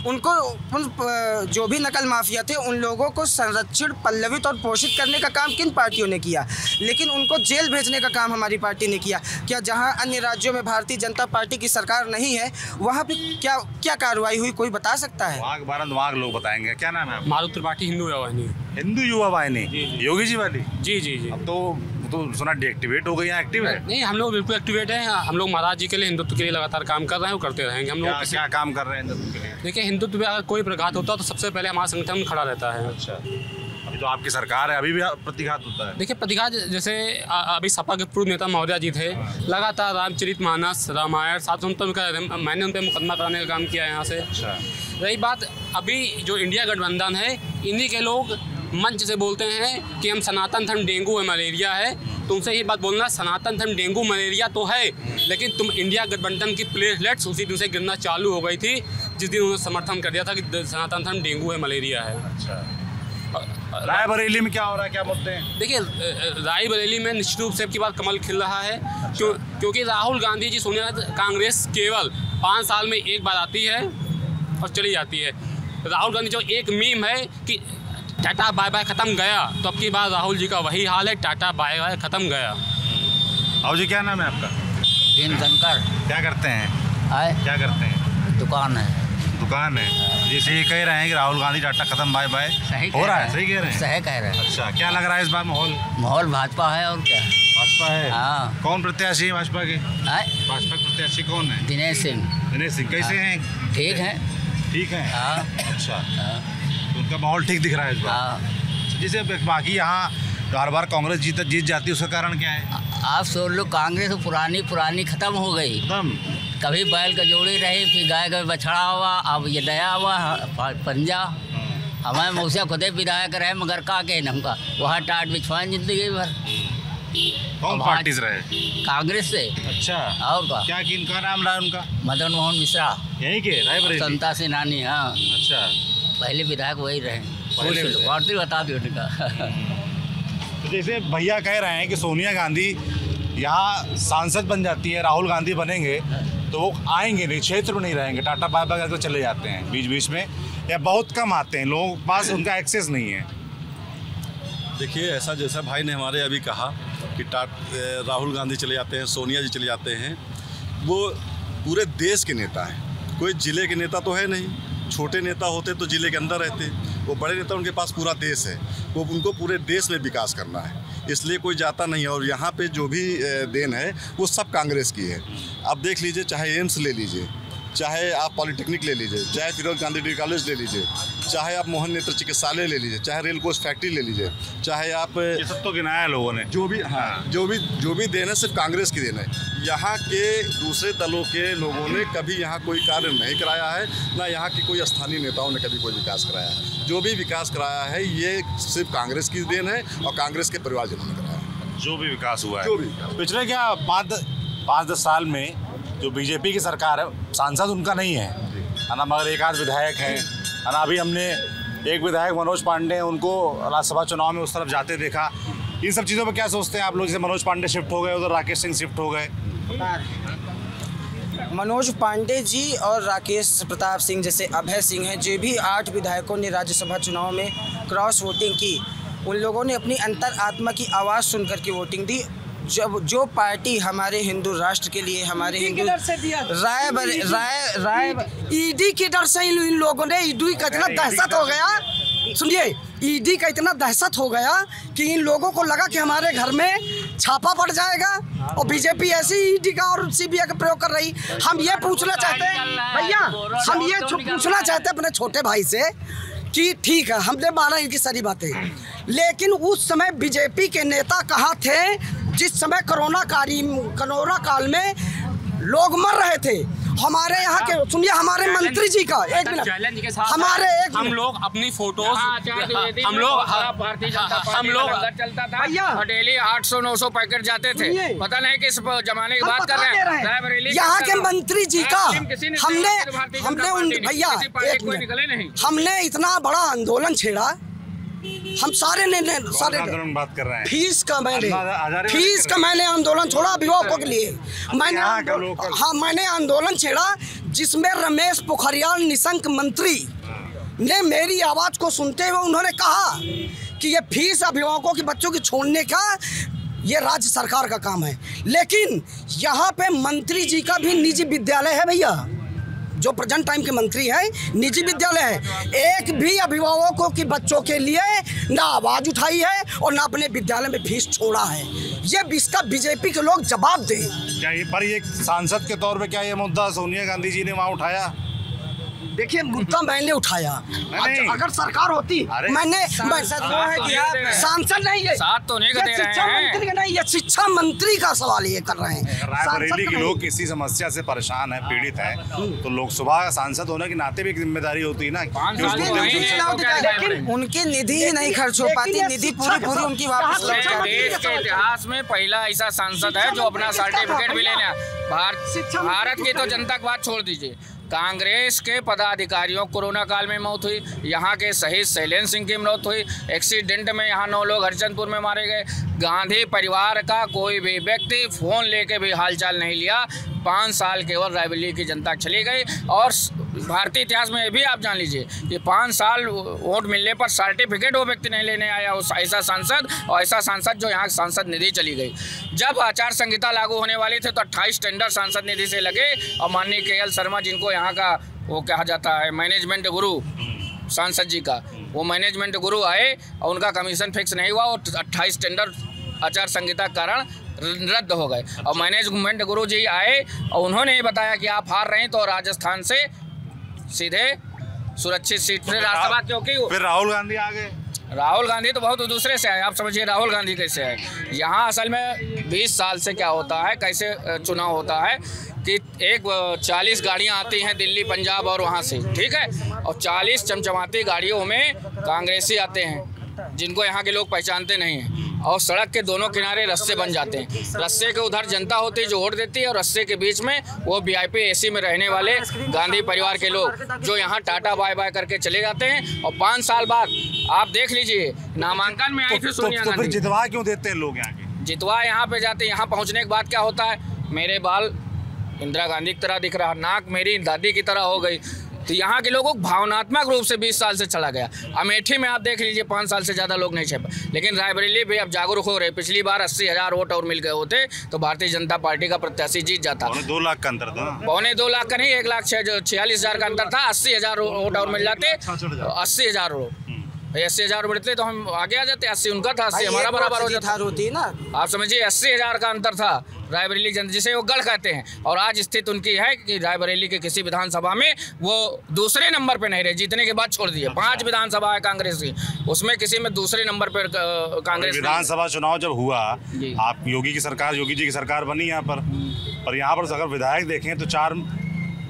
उनको जो भी नकल माफिया थे उन लोगों को संरक्षित, पल्लवित और पोषित करने का काम किन पार्टियों ने किया, लेकिन उनको जेल भेजने का काम हमारी पार्टी ने किया। क्या जहाँ अन्य राज्यों में भारतीय जनता पार्टी की सरकार नहीं है वहाँ पे क्या कार्रवाई हुई, कोई बता सकता है? वहाँ लोग बताएंगे। क्या नाम है? मारुति त्रिपाठी, हिंदू युवा वाहिनी। हिंदू युवा वाहिनी, योगी जी वाली? जी जी जी। अब तो सुना डीएक्टिवेट हो गई या एक्टिव है? नहीं, हम लोग बिल्कुल एक्टिवेट हैं। हम लोग महाराज जी के लिए, हिंदुत्व के लिए लगातार काम कर रहे हैं और करते रहेंगे। हम लोग क्या काम कर रहे हैं हिंदुत्व के लिए? देखिए, हिंदुत्व में अगर कोई प्रघात होता है तो सबसे पहले हमारा संगठन खड़ा रहता है। अच्छा, अभी तो आपकी सरकार है, अभी भी प्रतिघात होता है? देखिए, प्रतिघात जैसे अभी सपा के पूर्व नेता महोदया जी थे, लगातार रामचरितमानस, रामायण, सातवंतों का मैंने उन पर मुकदमा कराने का काम किया है यहाँ से। अच्छा। रही बात अभी जो इंडिया गठबंधन है, इन्हीं के लोग मंच से बोलते हैं कि हम सनातन धर्म डेंगू है, मलेरिया है। तुमसे ये बात बोलना, सनातन धर्म डेंगू मलेरिया तो है, लेकिन तुम इंडिया गठबंधन की प्लेटलेट्स उसी दिन से गिरना चालू हो गई थी जिस दिन उन्होंने समर्थन कर दिया था कि सनातन धर्म डेंगू है, मलेरिया है। अच्छा। रायबरेली में क्या हो रहा है, क्या मुद्दे हैं? देखिए, रायबरेली में निश्चित रूप से अब की बात कमल खिल रहा है, क्योंकि राहुल गांधी जी, सोनिया कांग्रेस केवल 5 साल में एक बार आती है और चली जाती है। राहुल गांधी जो एक मीम है कि टाटा बाय बाय खत्म गया, तो अब की बार राहुल जी का वही हाल है, टाटा बाय बाय खत्म गया। अब जी क्या नाम है आपका? शंकर। क्या करते हैं? क्या करते हैं? दुकान है। जैसे ये कह रहे हैं कि राहुल गांधी टाटा खत्म बाय बाय हो रहा है, सही कह रहे हैं? सही कह रहे हैं। अच्छा, क्या लग रहा है इस बार माहौल? भाजपा है और क्या? भाजपा है। हाँ। कौन प्रत्याशी है भाजपा के? भाजपा के प्रत्याशी कौन है? दिनेश सिंह। कैसे हैं? ठीक है। हाँ। अच्छा, उनका माहौल ठीक दिख रहा है इस बार? जैसे बाकी यहाँ हर बार कांग्रेस जीत जाती है, उसका कारण क्या है? आप सोच लो, कांग्रेस पुरानी खत्म हो गई। कभी बैल का जोड़ी रही, फिर गाय का बछड़ा हुआ, अब ये नया हुआ पंजा। हमारे मौसा खुदे विधायक रहे मगर का के नमका वहाँ टाट बिछवाएं जिंदगी भर। कौन पार्टी से रहे? कांग्रेस से। अच्छा, और क्या किनका नाम रहा उनका? मदन मोहन मिश्रा, यहीं के रायबरेली? संता सेनानी। हाँ। अच्छा, पहले विधायक वही रहे। भारती बता दी उनका। तो जैसे भैया कह रहे हैं कि सोनिया गांधी यहाँ सांसद बन जाती है, राहुल गांधी बनेंगे तो वो आएंगे नहीं, क्षेत्र में नहीं रहेंगे, टाटा बाय बाय करके चले जाते हैं बीच बीच में, या बहुत कम आते हैं, लोगों के पास उनका एक्सेस नहीं है। देखिए, ऐसा जैसा भाई ने हमारे अभी कहा कि राहुल गांधी चले जाते हैं, सोनिया जी चले जाते हैं, वो पूरे देश के नेता हैं, कोई ज़िले के नेता तो है नहीं। छोटे नेता होते तो ज़िले के अंदर रहते, वो बड़े नेता, उनके पास पूरा देश है, वो उनको पूरे देश में विकास करना है, इसलिए कोई जाता नहीं है। और यहाँ पे जो भी देन है वो सब कांग्रेस की है। आप देख लीजिए, चाहे एम्स ले लीजिए, चाहे आप पॉलिटेक्निक ले लीजिए, चाहे फिरोज गांधी डिग्री कॉलेज ले लीजिए, चाहे आप मोहन नेत्र चिकित्सालय ले लीजिए, चाहे रेल कोच फैक्ट्री ले लीजिए, चाहे आप, ये सब तो गिनाया लोगों ने। जो भी देन है सिर्फ कांग्रेस की देन है। यहाँ के दूसरे दलों के लोगों ने कभी यहाँ कोई कार्य नहीं कराया है, ना यहाँ के कोई स्थानीय नेताओं ने कभी कोई विकास कराया है। जो भी विकास कराया है ये सिर्फ कांग्रेस की देन है और कांग्रेस के परिवारजनों ने कराया है। जो भी विकास हुआ है पिछले 5-10 साल में जो बीजेपी की सरकार है, सांसद उनका नहीं है ना, मगर एक आध विधायक है ना। अभी हमने एक विधायक मनोज पांडे हैं, उनको राज्यसभा चुनाव में उस तरफ जाते देखा। इन सब चीज़ों पर क्या सोचते हैं आप लोग? जैसे मनोज पांडे शिफ्ट हो गए, उधर राकेश सिंह शिफ्ट हो गए। मनोज पांडे जी और राकेश प्रताप सिंह जैसे अभय सिंह हैं, जो भी 8 विधायकों ने राज्यसभा चुनाव में क्रॉस वोटिंग की, उन लोगों ने अपनी अंतर आत्मा की आवाज़ सुन करके वोटिंग दी। जब जो पार्टी हमारे हिंदू राष्ट्र के लिए, हमारे हिंदू ईडी के डर से इन लोगों ने, ईडी का इतना दहशत हो गया, सुनिए, ईडी का इतना दहशत हो गया कि इन लोगों को लगा कि हमारे घर में छापा पड़ जाएगा, और बीजेपी ऐसे ही ईडी का और सीबीआई का प्रयोग कर रही। हम ये पूछना चाहते हैं भैया, हम ये पूछना चाहते हैं अपने छोटे भाई से कि ठीक है, हमने माना इनकी सारी बातें, लेकिन उस समय बीजेपी के नेता कहाँ थे जिस समय कोरोना काल में लोग मर रहे थे? हमारे यहाँ के, सुनिए, हमारे मंत्री जी का एक मिनट, हमारे एक हम लोग अपनी फोटोज, हम लोग भैया डेली 800-900 पैकेट जाते थे, पता नहीं किस जमाने की बात कर रहे हैं। यहाँ के मंत्री जी का हमने उन भैया, हमने इतना बड़ा आंदोलन छेड़ा हम सारे ने बात कर रहे हैं। फीस का मैंने आंदोलन छोड़ा अभिभावकों के लिए। मैंने आंदोलन छेड़ा जिसमें रमेश पोखरियाल निशंक मंत्री ने मेरी आवाज़ को सुनते हुए उन्होंने कहा कि ये फीस अभिभावकों के बच्चों की छोड़ने का ये राज्य सरकार का काम है। लेकिन यहाँ पे मंत्री जी का भी निजी विद्यालय है भैया, जो प्रेजेंट टाइम के मंत्री हैं, निजी विद्यालय है। एक भी अभिभावकों के बच्चों के लिए ना आवाज़ उठाई है और ना अपने विद्यालय में फीस छोड़ा है। ये इसका बीजेपी के लोग जवाब दें। क्या ये पर एक सांसद के तौर पे क्या ये मुद्दा सोनिया गांधी जी ने वहाँ उठाया? देखिए मुद्दा मैंने उठाया, अगर सरकार होती मैंने सांसद नहीं है, साथ तो नहीं दे रहे हैं। नहीं, ये शिक्षा मंत्री का सवाल ये कर रहे हैं। रायबरेली के लोग किसी समस्या से परेशान है, पीड़ित है, तो लोकसभा सांसद होने के नाते भी एक जिम्मेदारी होती है ना। लेकिन उनकी निधि ही नहीं खर्च हो पाती, निधि पूरी उनकी वापस। देश के इतिहास में पहला ऐसा सांसद है जो अपना सर्टिफिकेट भी लेना। भारत की तो जनता की बात छोड़ दीजिए, कांग्रेस के पदाधिकारियों कोरोना काल में मौत हुई, यहाँ के शहीद शैलेंद्र सिंह की मौत हुई, एक्सीडेंट में यहाँ 9 लोग हरचंदपुर में मारे गए। गांधी परिवार का कोई भी व्यक्ति फ़ोन लेके भी हालचाल नहीं लिया। 5 साल केवल रायबरेली की जनता चली गई। और भारतीय इतिहास में भी आप जान लीजिए कि 5 साल वोट मिलने पर सर्टिफिकेट वो व्यक्ति नहीं लेने आया, उस ऐसा सांसद, और ऐसा सांसद जो यहाँ सांसद निधि चली गई। जब आचार संहिता लागू होने वाली थे तो 28 टेंडर सांसद निधि से लगे और माननीय KL शर्मा जिनको यहाँ का वो कहा जाता है मैनेजमेंट गुरु सांसद जी का, वो मैनेजमेंट गुरु आए और उनका कमीशन फिक्स नहीं हुआ और 28 टेंडर आचार संहिता के कारण रद्द हो गए। और मैनेजमेंट गुरु जी आए और उन्होंने बताया कि आप हार रहे हैं तो राजस्थान से सीधे सुरक्षित सीट पर राज्यसभा, क्योंकि फिर राहुल गांधी आ गए। राहुल गांधी तो बहुत दूसरे से आए। आप समझिए राहुल गांधी कैसे आए यहाँ। असल में 20 साल से क्या होता है, कैसे चुनाव होता है कि 40 गाड़ियाँ आती हैं दिल्ली, पंजाब और वहाँ से, ठीक है, और 40 चमचमाती गाड़ियों में कांग्रेसी आते हैं जिनको यहाँ के लोग पहचानते नहीं हैं, और सड़क के दोनों किनारे रस्से बन जाते हैं। रस्से के उधर जनता होती है जो वोट देती है, और रस्से के बीच में वो VIP AC में रहने वाले गांधी परिवार के लोग जो यहाँ टाटा बाय बाय करके चले जाते हैं। और 5 साल बाद आप देख लीजिए नामांकन में आई थी सोनिया गांधी। फिर जितवा क्यों देते हैं लोग यहाँ के? जितवा यहाँ पे जाते हैं। यहाँ पहुँचने के बाद क्या होता है, मेरे बाल इंदिरा गांधी की तरह दिख रहा, नाक मेरी दादी की तरह हो गई। तो यहाँ के लोगों को भावनात्मक रूप से 20 साल से चला गया। अमेठी में आप देख लीजिए 5 साल से ज़्यादा लोग नहीं छेपा, लेकिन रायबरेली भी अब जागरूक हो रहे। पिछली बार 80,000 वोट और मिल गए होते तो भारतीय जनता पार्टी का प्रत्याशी जीत जाता। 2 लाख का अंतर था, 2.25 लाख का नहीं, 1,46,000 का अंतर था। 80,000 वोट और मिल जाते, 80,000 वोट 80,000 बढ़ते तो हम आगे आ जाते। 80 उनका था, 80 हमारा बराबर हो जाता होती है ना। आप समझिए 80,000 का अंतर था रायबरेली जनता, जिसे वो गढ़ कहते हैं। और आज स्थिति उनकी है कि रायबरेली के किसी विधानसभा में वो दूसरे नंबर पे नहीं रहे, जीतने के बाद छोड़ दिए। 5 विधानसभा है कांग्रेस की, उसमें किसी में दूसरे नंबर पर कांग्रेस। विधानसभा चुनाव जब हुआ, आप योगी जी की सरकार बनी यहाँ पर यहाँ पर अगर विधायक देखें तो 4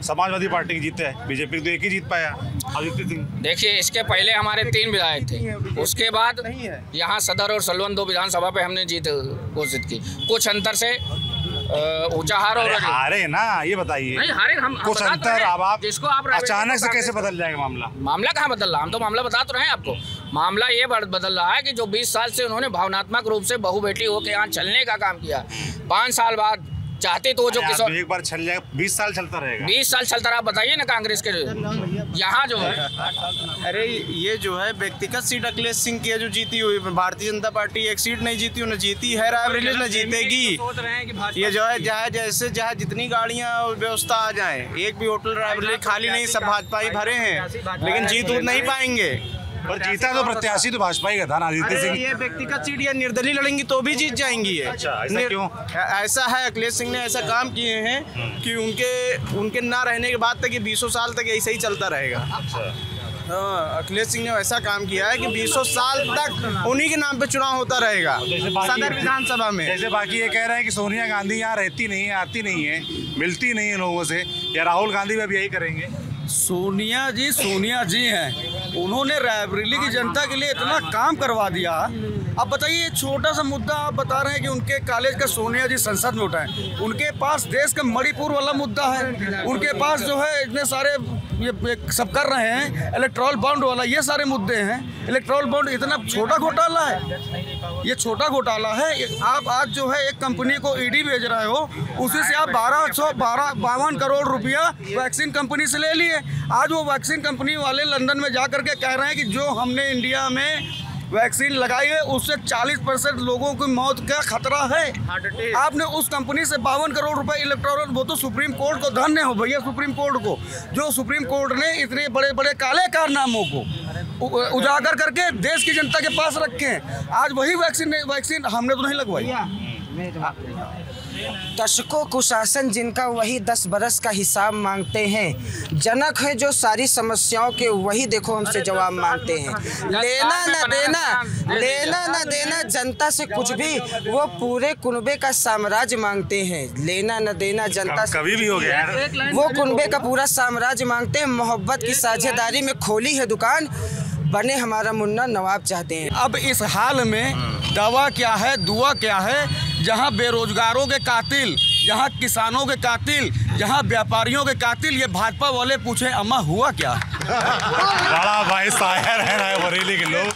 समाजवादी पार्टी की जीत है, बीजेपी तो एक ही जीत पाया, आदित्य सिंह। देखिए इसके पहले हमारे 3 विधायक थे, उसके बाद यहाँ सदर और सलवन 2 विधानसभा पे हमने जीत घोषित की। कुछ अंतर से ऊंचा हारे ना, ये बताइए। नहीं हारे हम कुछ अंतर। अब आप जिसको आप अचानक से कैसे बदल जाएगा मामला कहाँ बदल रहा? हम तो मामला बता तो रहे हैं आपको। मामला ये बदल रहा है कि जो 20 साल से उन्होंने भावनात्मक रूप से बहु बेटी होकर यहाँ चलने का काम किया, 5 साल बाद चाहते तो जो किसी एक बार चल जाएगा, 20 साल चलता रहेगा। 20 साल चलता रहा, बताइए ना कांग्रेस के यहाँ जो है। अरे ये जो है व्यक्तिगत सीट अखिलेश सिंह की है जो जीती हुई, भारतीय जनता पार्टी एक सीट नहीं जीती, उन्हें जीती है रायबरेली, न जीतेगी। ये जो है जहाँ जितनी गाड़ियाँ व्यवस्था आ जाए, एक भी होटल रायबरेली खाली नहीं, सब भाजपा ही भरे हैं, लेकिन जीत नहीं पाएंगे। पर जीता तो प्रत्याशी तो भाजपा ही का था ना, आदित्य सिंह। ये व्यक्तिगत सीट या निर्दलीय लड़ेंगी तो भी जीत जाएंगी। अच्छा, ऐसा क्यों? ऐसा है, अखिलेश सिंह ने ऐसा काम किए हैं कि उनके ना रहने के बाद तक ये 20 साल तक ऐसे ही चलता रहेगा। हाँ, अखिलेश सिंह ने ऐसा काम किया है कि 20 साल तक उन्हीं के नाम पे चुनाव होता रहेगा सदर विधानसभा में। जैसे बाकी ये कह रहे हैं कि सोनिया गांधी यहाँ रहती नहीं है, आती नहीं है, मिलती नहीं है लोगों से, या राहुल गांधी भी अब यही करेंगे? सोनिया जी हैं, उन्होंने रायबरेली की जनता के लिए इतना काम करवा दिया। अब बताइए, छोटा सा मुद्दा आप बता रहे हैं कि उनके कॉलेज का सोनिया जी संसद में उठाए, उनके पास देश का मणिपुर वाला मुद्दा है, उनके पास जो है इतने सारे ये सब कर रहे हैं, इलेक्ट्रल बॉन्ड वाला, ये सारे मुद्दे हैं। इलेक्ट्रल बॉन्ड इतना छोटा घोटाला है, ये छोटा घोटाला है। आप आज जो है एक कंपनी को ईडी भेज रहे हो, उसी से आप 52 करोड़ रुपया वैक्सीन कंपनी से ले लिए। आज वो वैक्सीन कंपनी वाले लंदन में जा करके कह रहे हैं कि जो हमने इंडिया में वैक्सीन लगाई है उससे 40% लोगों की मौत का खतरा है। आपने उस कंपनी से 52 करोड़ रुपए इलेक्टोरल, वो तो सुप्रीम कोर्ट को धन्य हो भैया, सुप्रीम कोर्ट को, जो सुप्रीम कोर्ट ने इतने बड़े बड़े काले कारनामों को उजागर करके देश की जनता के पास रखे हैं। आज वही वैक्सीन हमने तो नहीं लगवाई। दशकों कुशासन जिनका वही 10 बरस का हिसाब मांगते हैं, जनक है जो सारी समस्याओं के वही देखो हमसे जवाब मांगते हैं। लेना न देना जनता से कुछ भी, वो पूरे कुनबे का साम्राज्य मांगते हैं। लेना न देना जनता से कभी भी हो गया, वो कुनबे का पूरा साम्राज्य मांगते हैं। मोहब्बत की साझेदारी में खोली है दुकान, बने हमारा मुन्ना नवाब चाहते हैं। अब इस हाल में दवा क्या है, दुआ क्या है, जहां बेरोजगारों के कातिल, जहां किसानों के कातिल, जहां व्यापारियों के कातिल, ये भाजपा वाले पूछे अम्मा हुआ क्या? बड़ा भाई शायर है रायबरेली के लोग।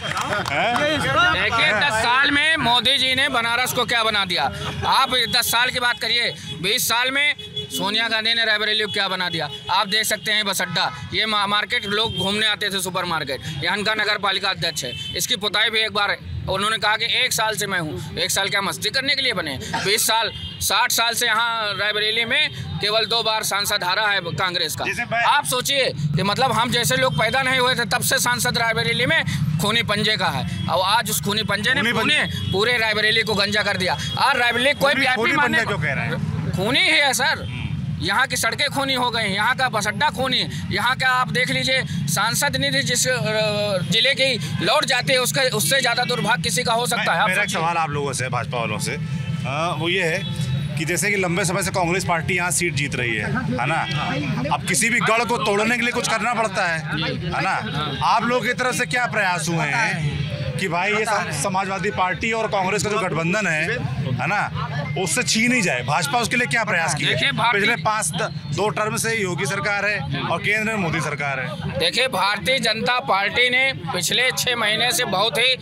देखिए 10 साल में मोदी जी ने बनारस को क्या बना दिया। आप 10 साल की बात करिए, 20 साल में सोनिया गांधी ने रायबरेली को क्या बना दिया। आप देख सकते हैं बस अड्डा, ये मार्केट लोग घूमने आते थे, सुपर मार्केट, यहाँ का नगर पालिका अध्यक्ष है। इसकी पुताई भी एक बार उन्होंने कहा कि 1 साल से मैं हूँ। 1 साल क्या मस्ती करने के लिए बने? 20 साल 60 साल से यहाँ रायबरेली में केवल 2 बार सांसद हारा है कांग्रेस का। आप सोचिए कि मतलब हम जैसे लोग पैदा नहीं हुए थे तब से सांसद रायबरेली में खूनी पंजे का है, और आज उस खूनी पंजे ने पूरे रायबरेली को गंजा कर दिया। और रायबरेली कोई वीआईपी मानने क्यों कह रहे हैं? खूनी ही है सर, यहाँ की सड़कें खूनी हो गई, यहाँ का बस अड्डा खूनी, यहाँ का आप देख लीजिए सांसद निधि जिस जिले की लौट जाती है उससे ज़्यादा दुर्भाग्य किसी का हो सकता है। मेरा एक सवाल आप लोगों से, भाजपा वालों से, वो ये है कि जैसे कि लंबे समय से कांग्रेस पार्टी यहाँ सीट जीत रही है ना, अब किसी भी गढ़ को तोड़ने के लिए कुछ करना पड़ता है ना। आप लोगों की तरफ से क्या प्रयास हुए हैं कि भाई ये समाजवादी पार्टी और कांग्रेस का जो गठबंधन है ना, उससे छीन ही जाए? भाजपा उसके लिए क्या प्रयास किए? पिछले 2 टर्म से योगी सरकार है और केंद्र में मोदी सरकार है। देखिए भारतीय जनता पार्टी ने पिछले 6 महीने से बहुत ही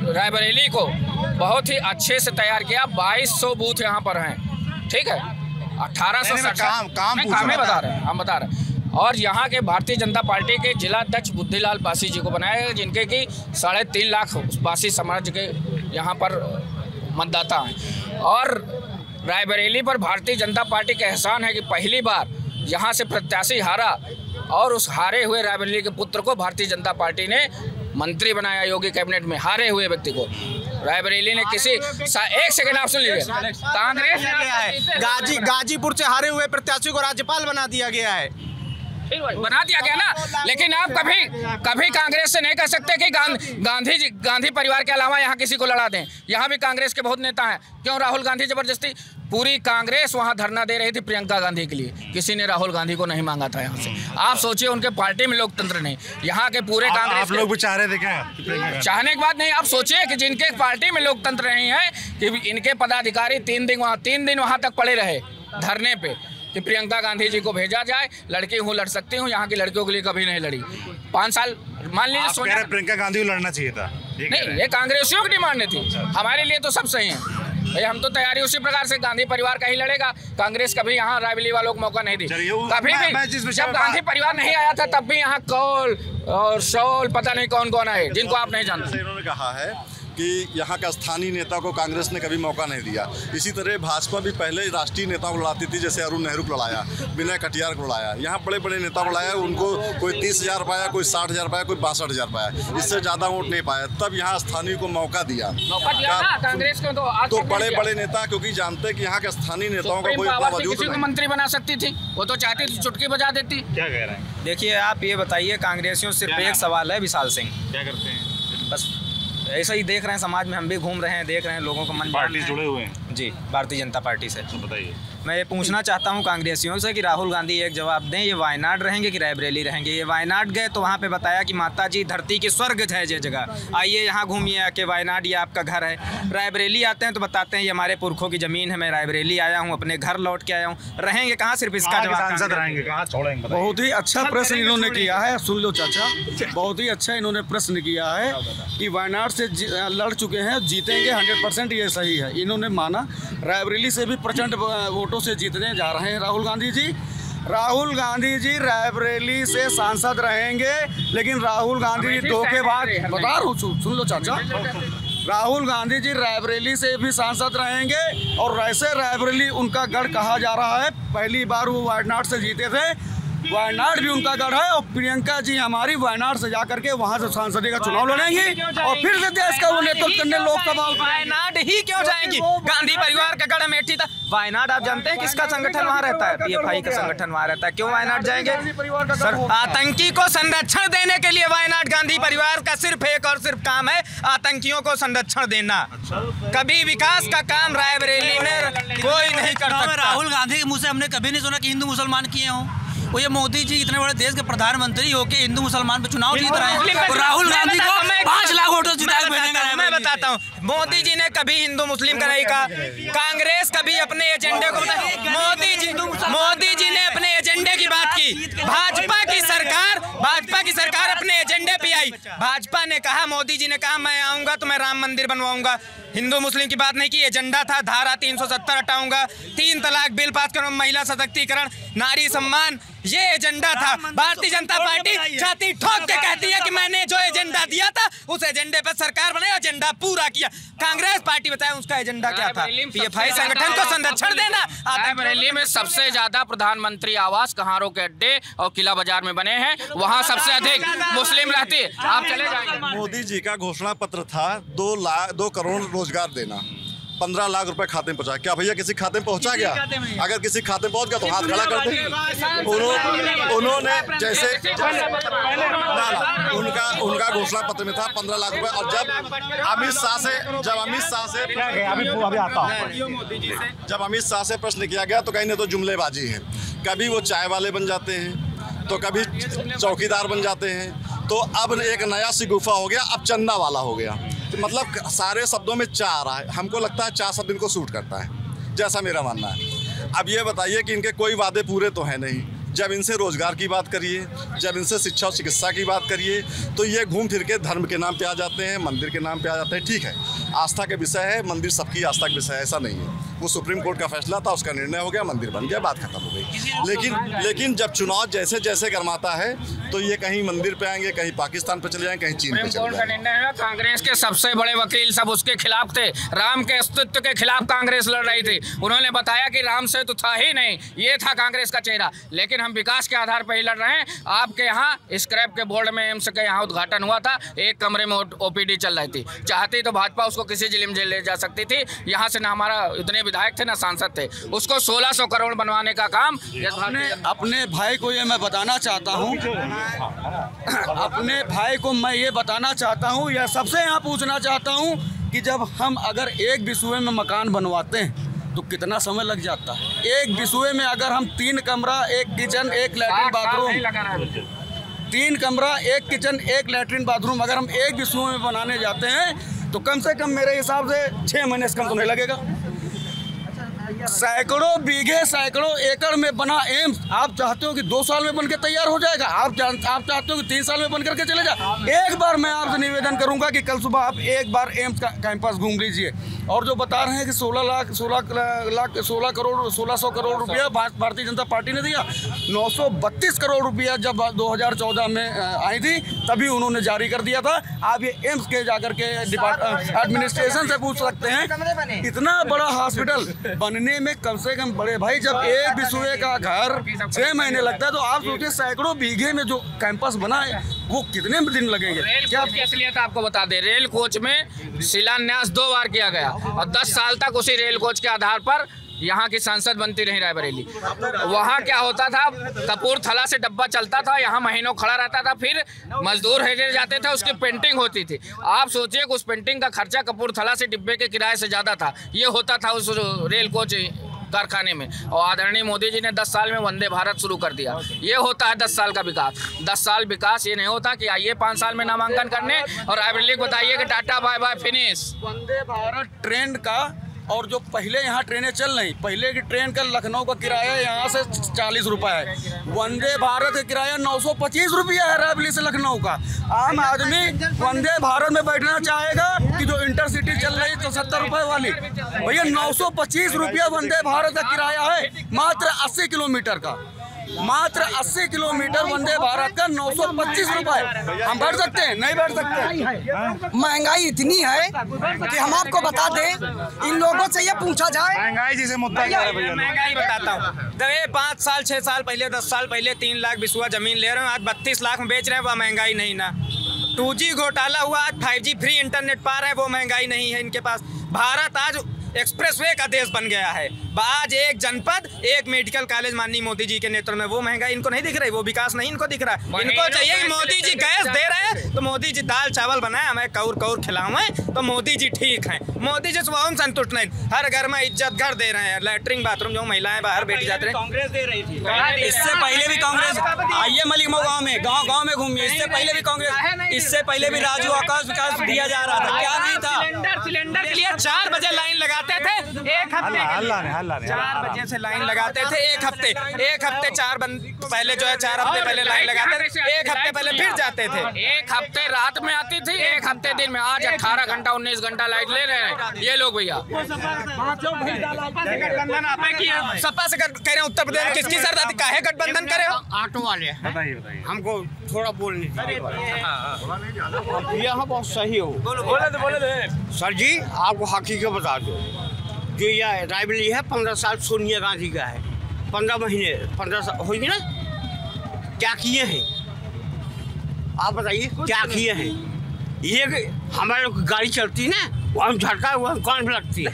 रायबरेली को बहुत ही अच्छे से तैयार किया। 2200 बूथ यहाँ पर हैं, ठीक है, 1860 हम बता रहे हैं। और यहाँ के भारतीय जनता पार्टी के जिला अध्यक्ष बुद्धिलाल बासी जी को बनाया गया, जिनके कि 3.5 लाख बासी समाज के यहाँ पर मतदाता हैं। और रायबरेली पर भारतीय जनता पार्टी का एहसान है कि पहली बार यहाँ से प्रत्याशी हारा, और उस हारे हुए रायबरेली के पुत्र को भारतीय जनता पार्टी ने मंत्री बनाया योगी कैबिनेट में। हारे हुए व्यक्ति को रायबरेली ने किसी एक सेकंड आप सुन लीजिए, कांग्रेस ने गाजीपुर से हारे हुए प्रत्याशी को राज्यपाल बना दिया गया है, बना दिया गया ना। लेकिन आप कभी कांग्रेस से नहीं कह सकते कि गांधी परिवार के अलावा यहाँ किसी को लड़ा दें। यहाँ भी कांग्रेस के बहुत नेता हैं, क्यों राहुल गांधी जबरदस्ती, पूरी कांग्रेस वहाँ धरना दे रही थी प्रियंका गांधी के लिए, किसी ने राहुल गांधी को नहीं मांगा था यहाँ से। आप सोचिए उनके पार्टी में लोकतंत्र नहीं, यहाँ के पूरे कांग्रेस आप लोग भी चाह रहे थे क्या? चाहने की बात नहीं, आप सोचिए कि जिनके पार्टी में लोकतंत्र नहीं है कि इनके पदाधिकारी 3 दिन वहाँ तक पड़े रहे धरने पे कि प्रियंका गांधी जी को भेजा जाए, लड़की हूँ लड़ सकती हूँ, यहाँ की लड़कियों के लिए कभी नहीं लड़ी। 5 साल मान लीजिए सोनिया, प्रियंका गांधी को लड़ना चाहिए था, नहीं ये कांग्रेसियों की डिमांड थी, हमारे लिए तो सब सही है भाई, हम तो तैयारी उसी प्रकार से गांधी परिवार का ही लड़ेगा। कांग्रेस कभी यहाँ रायबरेली वालों को मौका नहीं दी, कभी भी। जब गांधी परिवार नहीं आया था तब भी यहाँ कौल और शौल पता नहीं कौन कौन आए जिनको आप नहीं जानते। इन्होंने कहा है कि यहाँ का स्थानीय नेता को कांग्रेस ने कभी मौका नहीं दिया। इसी तरह भाजपा भी पहले राष्ट्रीय नेताओं को लड़ाती थी, जैसे अरुण नेहरू को लड़ाया, विनय कटियार को लड़ाया, यहाँ बड़े बड़े नेता को लड़ाया, उनको कोई 30,000 पाया, कोई 60,000 पाया, कोई 62,000 पाया, इससे ज़्यादा वोट नहीं पाया। तब यहाँ स्थानीय को मौका दिया कांग्रेस को, तो बड़े बड़े नेता क्योंकि जानते कि यहाँ के स्थानीय नेताओं का कोई वजूद नहीं। मंत्री बना सकती थी, वो तो चाहती थी चुटकी बजा देती। क्या कह रहे हैं? देखिए आप ये बताइए, कांग्रेसियों से सिर्फ एक सवाल है, विशाल सिंह क्या करते हैं? बस ऐसा ही देख रहे हैं, समाज में हम भी घूम रहे हैं, देख रहे हैं लोगों का मन, पार्टी जुड़े हुए हैं। जी, भारतीय जनता पार्टी से। बताइए। मैं ये पूछना चाहता हूँ कांग्रेसियों से कि राहुल गांधी एक जवाब दें, ये वायनाड रहेंगे कि रायबरेली रहेंगे? ये वायनाड गए तो वहाँ पे बताया कि माता जी धरती की स्वर्ग है ये जगह, आइए यहाँ घूमिए आके, वायनाड ये आपका घर है। रायबरेली आते हैं तो बताते हैं ये हमारे पुरखों की ज़मीन है, मैं रायबरेली आया हूँ, अपने घर लौट के आया हूँ। रहेंगे कहाँ? सिर्फ इसका जवाब सांसद रहेंगे कहाँ, छोड़ेंगे? बहुत ही अच्छा प्रश्न इन्होंने किया है, सुन लो चाचा, बहुत ही अच्छा इन्होंने प्रश्न किया है कि वायनाड से लड़ चुके हैं, जीतेंगे 100%, ये सही है। इन्होंने माना रायबरेली से भी प्रचंड वोटों से जीतने जा रहे हैं राहुल गांधी जी। राहुल गांधी जी रायबरेली से सांसद रहेंगे, लेकिन राहुल गांधी जी धोखेबाज, बता रहा हूँ, सुन लो चाचा, राहुल गांधी जी रायबरेली से भी सांसद रहेंगे और वैसे रायबरेली उनका गढ़ कहा जा रहा है। पहली बार वो वायनाड से जीते थे, वायनाड भी उनका गढ़ है और प्रियंका जी हमारी वायनाड से जाकर के वहाँ से सांसदी का चुनाव लड़ेंगी और फिर से देश का वो नेतृत्व करने लोकसभा। वायनाड ही क्यों जाएंगी? गांधी परिवार का गढ़ अमेठी था। वायनाड आप जानते हैं किसका संगठन वहाँ रहता है? पीएफआई का संगठन वहाँ रहता है। क्यों वायनाड जाएंगे? सर, आतंकी को संरक्षण देने के लिए वायनाड गांधी परिवार का सिर्फ एक और सिर्फ काम है, आतंकियों को संरक्षण देना। कभी विकास का काम रायबरेली में कोई नहीं कर सकता। राहुल गांधी के मुँह से हमने कभी नहीं सुना कि हिंदू मुसलमान किए हों। वो ये मोदी जी इतने बड़े देश के प्रधानमंत्री होके हिंदू मुसलमान पे चुनाव जीत रहे हैं और राहुल गांधी को 5 लाख वोटों जिता के भेजेंगे। मैं बताता हूँ, मोदी जी ने कभी हिंदू मुस्लिम का नहीं कहा। कांग्रेस कभी अपने एजेंडे को, मोदी जी ने अपने एजेंडे की बात की। भाजपा की सरकार अपने एजेंडे पे आई। भाजपा ने कहा, मोदी जी ने कहा मैं आऊंगा तो मैं राम मंदिर बनवाऊंगा। हिंदू मुस्लिम की बात नहीं की, एजेंडा था धारा 370 हटाऊंगा, 3 तलाक बिल पास करूंगा, महिला सशक्तिकरण, नारी सम्मान, ये एजेंडा था। भारतीय जनता पार्टी छाती ठोक के कहती है कि मैंने जो एजेंडा दिया था उस एजेंडे पर सरकार बनाई, एजेंडा पूरा किया। कांग्रेस पार्टी बताया उसका एजेंडा क्या था? पीएफआई संगठन को संरक्षण देना। रायबरेली में सबसे ज्यादा प्रधानमंत्री आवास कहारों के अड्डे और किला बाजार में बने हैं, वहाँ सबसे अधिक मुस्लिम रहते हैं। आप चले जाएंगे। मोदी जी का घोषणा पत्र था 2 करोड़ रोजगार देना, 15 लाख रुपए खाते में पहुंचा। क्या भैया किसी खाते में पहुंचा गया? अगर किसी खाते में पहुंच गया तो हाथ खड़ा कर दे। उन्होंने जैसे उनका घोषणा पत्र में था 15 लाख रुपए। और जब अमित शाह से प्रश्न किया गया तो कहीं ना तो जुमलेबाजी है। कभी वो चाय वाले बन जाते हैं तो कभी चौकीदार बन जाते हैं, तो अब एक नया सिगुफा हो गया, अब चंदा वाला हो गया। मतलब सारे शब्दों में चा आ रहा है। हमको लगता है चा शब्द इनको सूट करता है, जैसा मेरा मानना है। अब ये बताइए कि इनके कोई वादे पूरे तो हैं नहीं। जब इनसे रोजगार की बात करिए, जब इनसे शिक्षा और चिकित्सा की बात करिए, तो ये घूम फिर के धर्म के नाम पे आ जाते हैं, मंदिर के नाम पे आ जाते हैं। ठीक है, आस्था के विषय है, मंदिर सबकी आस्था का विषय है, ऐसा नहीं है। वो सुप्रीम कोर्ट का फैसला था, उसका निर्णय हो गया, मंदिर बन गया, बात खत्म हो गई। लेकिन जब चुनाव जैसे जैसे गरमाता है तो ये कहीं मंदिर पे आएंगे, कहीं पाकिस्तान पे चले जाएंगे, कहीं चीन पे चले जाएंगे। कांग्रेस के सबसे बड़े वकील सब उसके खिलाफ थे। राम के अस्तित्व के खिलाफ कांग्रेस लड़ रही थी। उन्होंने बताया कि राम से तो था ही नहीं, ये था कांग्रेस का चेहरा। लेकिन हम विकास के आधार पर ही लड़ रहे हैं। आपके यहाँ स्क्रैप के बोर्ड में एम्स के यहाँ उद्घाटन हुआ था, एक कमरे में ओपीडी चल रही थी। चाहती तो भाजपा उसको किसी जिले में ले जा सकती थी। यहाँ से ना हमारा इतने विधायक थे ना सांसद थे। उसको 1600 करोड़ बनवाने का काम अपने भाई को ये मैं बताना चाहता हूँ, अपने भाई को मैं ये बताना चाहता हूँ, या सबसे यहाँ पूछना चाहता हूँ कि जब हम अगर एक बिसूए में मकान बनवाते हैं तो कितना समय लग जाता है? एक बिसूए में अगर हम 3 कमरा, 1 किचन, 1 लैट्रिन बाथरूम, 3 कमरा, 1 किचन, 1 लैट्रिन बाथरूम अगर हम एक बिसूए में बनाने जाते हैं तो कम से कम मेरे हिसाब से 6 महीने से कम तो नहीं लगेगा। सैकड़ों बीघे, सैकड़ों एकड़ में बना एम्स आप चाहते हो कि 2 साल में बनकर तैयार हो जाएगा? आप चाहते हो कि 3 साल में बन करके चले जाए? एक बार मैं आपसे निवेदन करूंगा कि कल सुबह आप एक बार एम्स का कैंपस घूम लीजिए। और जो बता रहे हैं कि 16 करोड़ 1600 करोड़ रुपया भारतीय जनता पार्टी ने दिया, 932 करोड़ रुपया जब 2014 में आई थी तभी उन्होंने जारी कर दिया था। आप ये एम्स के जाकर के एडमिनिस्ट्रेशन से पूछ सकते हैं। इतना बड़ा हॉस्पिटल बनने में कम से कम, बड़े भाई, जब एक बिसूए का घर 6 महीने लगता है तो आप सोचिए सैकड़ों बीघे में जो कैंपस बना है वो कितने दिन लगेंगे? क्या आपकी असलियत आपको बता दें, रेल कोच में शिलान्यास 2 बार किया गया और 10 साल तक उसी रेल कोच के आधार पर यहाँ की सांसद बनती रही रायबरेली। वहाँ क्या होता था, कपूरथला से डब्बा चलता था, यहाँ महीनों खड़ा रहता था, फिर मजदूर भेजे जाते थे, उसकी पेंटिंग होती थी। आप सोचिए कि उस पेंटिंग का खर्चा कपूरथला से डिब्बे के किराए से ज़्यादा था। ये होता था उस रेल कोच कारखाने में। और आदरणीय मोदी जी ने 10 साल में वंदे भारत शुरू कर दिया। ये होता है 10 साल का विकास। 10 साल विकास ये नहीं होता कि आइए 5 साल में नामांकन करने और रायबरेली को बताइए कि tata bye bye finish. Vande Bharat train का और जो पहले यहाँ ट्रेनें चल रही, पहले की ट्रेन का लखनऊ का किराया यहाँ से 40 रुपये है, वंदे भारत का किराया 925 रुपया है रायबरेली से लखनऊ का। आम आदमी वंदे भारत में बैठना चाहेगा कि जो इंटरसिटी चल रही है 70 रुपये वाली, भैया 925 रुपया वंदे भारत का किराया है, मात्र 80 किलोमीटर का, मात्र 80 किलोमीटर वंदे भारत का 925 रुपए। हम बढ़ सकते हैं? नहीं बढ़ सकते। महंगाई इतनी है कि हम आपको बता दें, इन लोगों से ये पूछा जाए, महंगाई जैसे मुद्दा महंगाई बताता हूँ। 5 साल 6 साल पहले 10 साल पहले 3 लाख बिस्वा जमीन ले रहे हैं, आज 32 लाख में बेच रहे हैं। वह महंगाई नहीं ना। 2G घोटाला हुआ, आज 5G फ्री इंटरनेट पा रहे हैं, वो महंगाई नहीं है इनके पास। भारत आज एक्सप्रेसवे का देश बन गया है। आज एक जनपद एक मेडिकल कॉलेज माननीय मोदी जी के नेतृत्व में, वो महंगाई इनको नहीं दिख रही, वो विकास नहीं इनको दिख रहा है। इनको चाहिए कि मोदी जी गैस दे रहे हैं तो मोदी जी दाल चावल बनाए, हमें कौर कौर खिलाएं तो मोदी जी ठीक हैं। मोदी जी स्वयं संतुष्ट नहीं। हर घर में इज्जत घर दे रहे हैं, लैट्रिन बाथरूम जो महिलाएं बाहर बैठ जाते हैं कांग्रेस दे रही थी। इससे पहले भी कांग्रेस, आइए मलिकमऊ गाँव में, गाँव में घूमिए, इससे पहले भी कांग्रेस, इससे पहले भी राजू आकाश विकास दिया जा रहा था, क्या नहीं था। सिलेंडर के लिए 4 बजे लाइन लगाते थे, एक हफ्ते 4 बजे से लाइन लगाते थे, एक हफ्ते 4 पहले जो है 4 हफ्ते पहले लाइन लगाते थे, एक हफ्ते पहले फिर जाते थे। एक हफ्ते रात में आती थी, एक हफ्ते दिन में। आज 18 घंटा 19 घंटा लाइट ले रहे हैं ये लोग भैया। सपा से कह रहे हैं उत्तर प्रदेश में किसकी सरदार काहे गठबंधन करे हो? ऑटो वाले हमको थोड़ा बोलने यहाँ बहुत सही हो। बोले सर जी, आपको हकीकत बता दो, जो यह रायबरेली है 15 साल सोनिया गांधी का है, 15 महीने 15 साल होगी ना। क्या किए हैं आप बताइए, क्या किए हैं? ये हमारे गाड़ी चलती है ना, वो हम झटका वो कौन भी लगती है।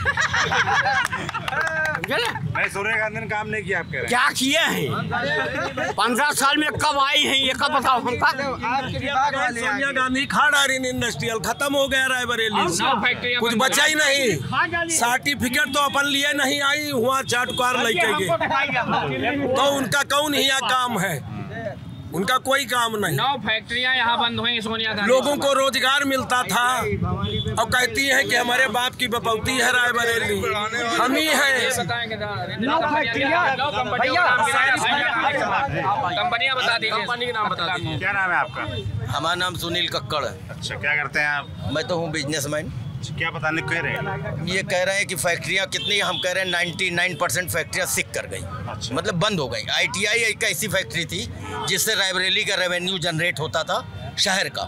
नहीं, सोनिया गांधी ने काम नहीं किया, आप कह रहे हैं। क्या किए हैं 15 साल में? कब आई हैं ये कब बताओ हमका? सोनिया गांधी खाड़ आयरन इंडस्ट्रियल खत्म हो गया रायबरेली, कुछ बचा ही नहीं। सर्टिफिकेट तो अपन लिए नहीं आई, हुआ चाटकार लेके गए, तो उनका कौन ही काम है? उनका कोई काम नहीं। 9 फैक्ट्रियां यहाँ बंद हुई सोनिया गांधी। लोगों को रोजगार मिलता था और कहती है कि हमारे बाप की बपौती है रायबरेली, हम ही हैं। कंपनियां बता दीजिए, कंपनी का नाम बता दीजिए। क्या नाम है आपका? हमारा नाम सुनील कक्कड़ है। अच्छा, क्या करते हैं आप? मैं तो हूँ बिजनेसमैन। क्या बताने कह रहे हैं? ये कह रहे हैं कि फैक्ट्रियाँ कितनी, हम कह रहे हैं 99% फैक्ट्रियाँ सिक कर गई। अच्छा। मतलब बंद हो गई। ITI एक ऐसी फैक्ट्री थी जिससे रायबरेली का रेवेन्यू जनरेट होता था शहर का।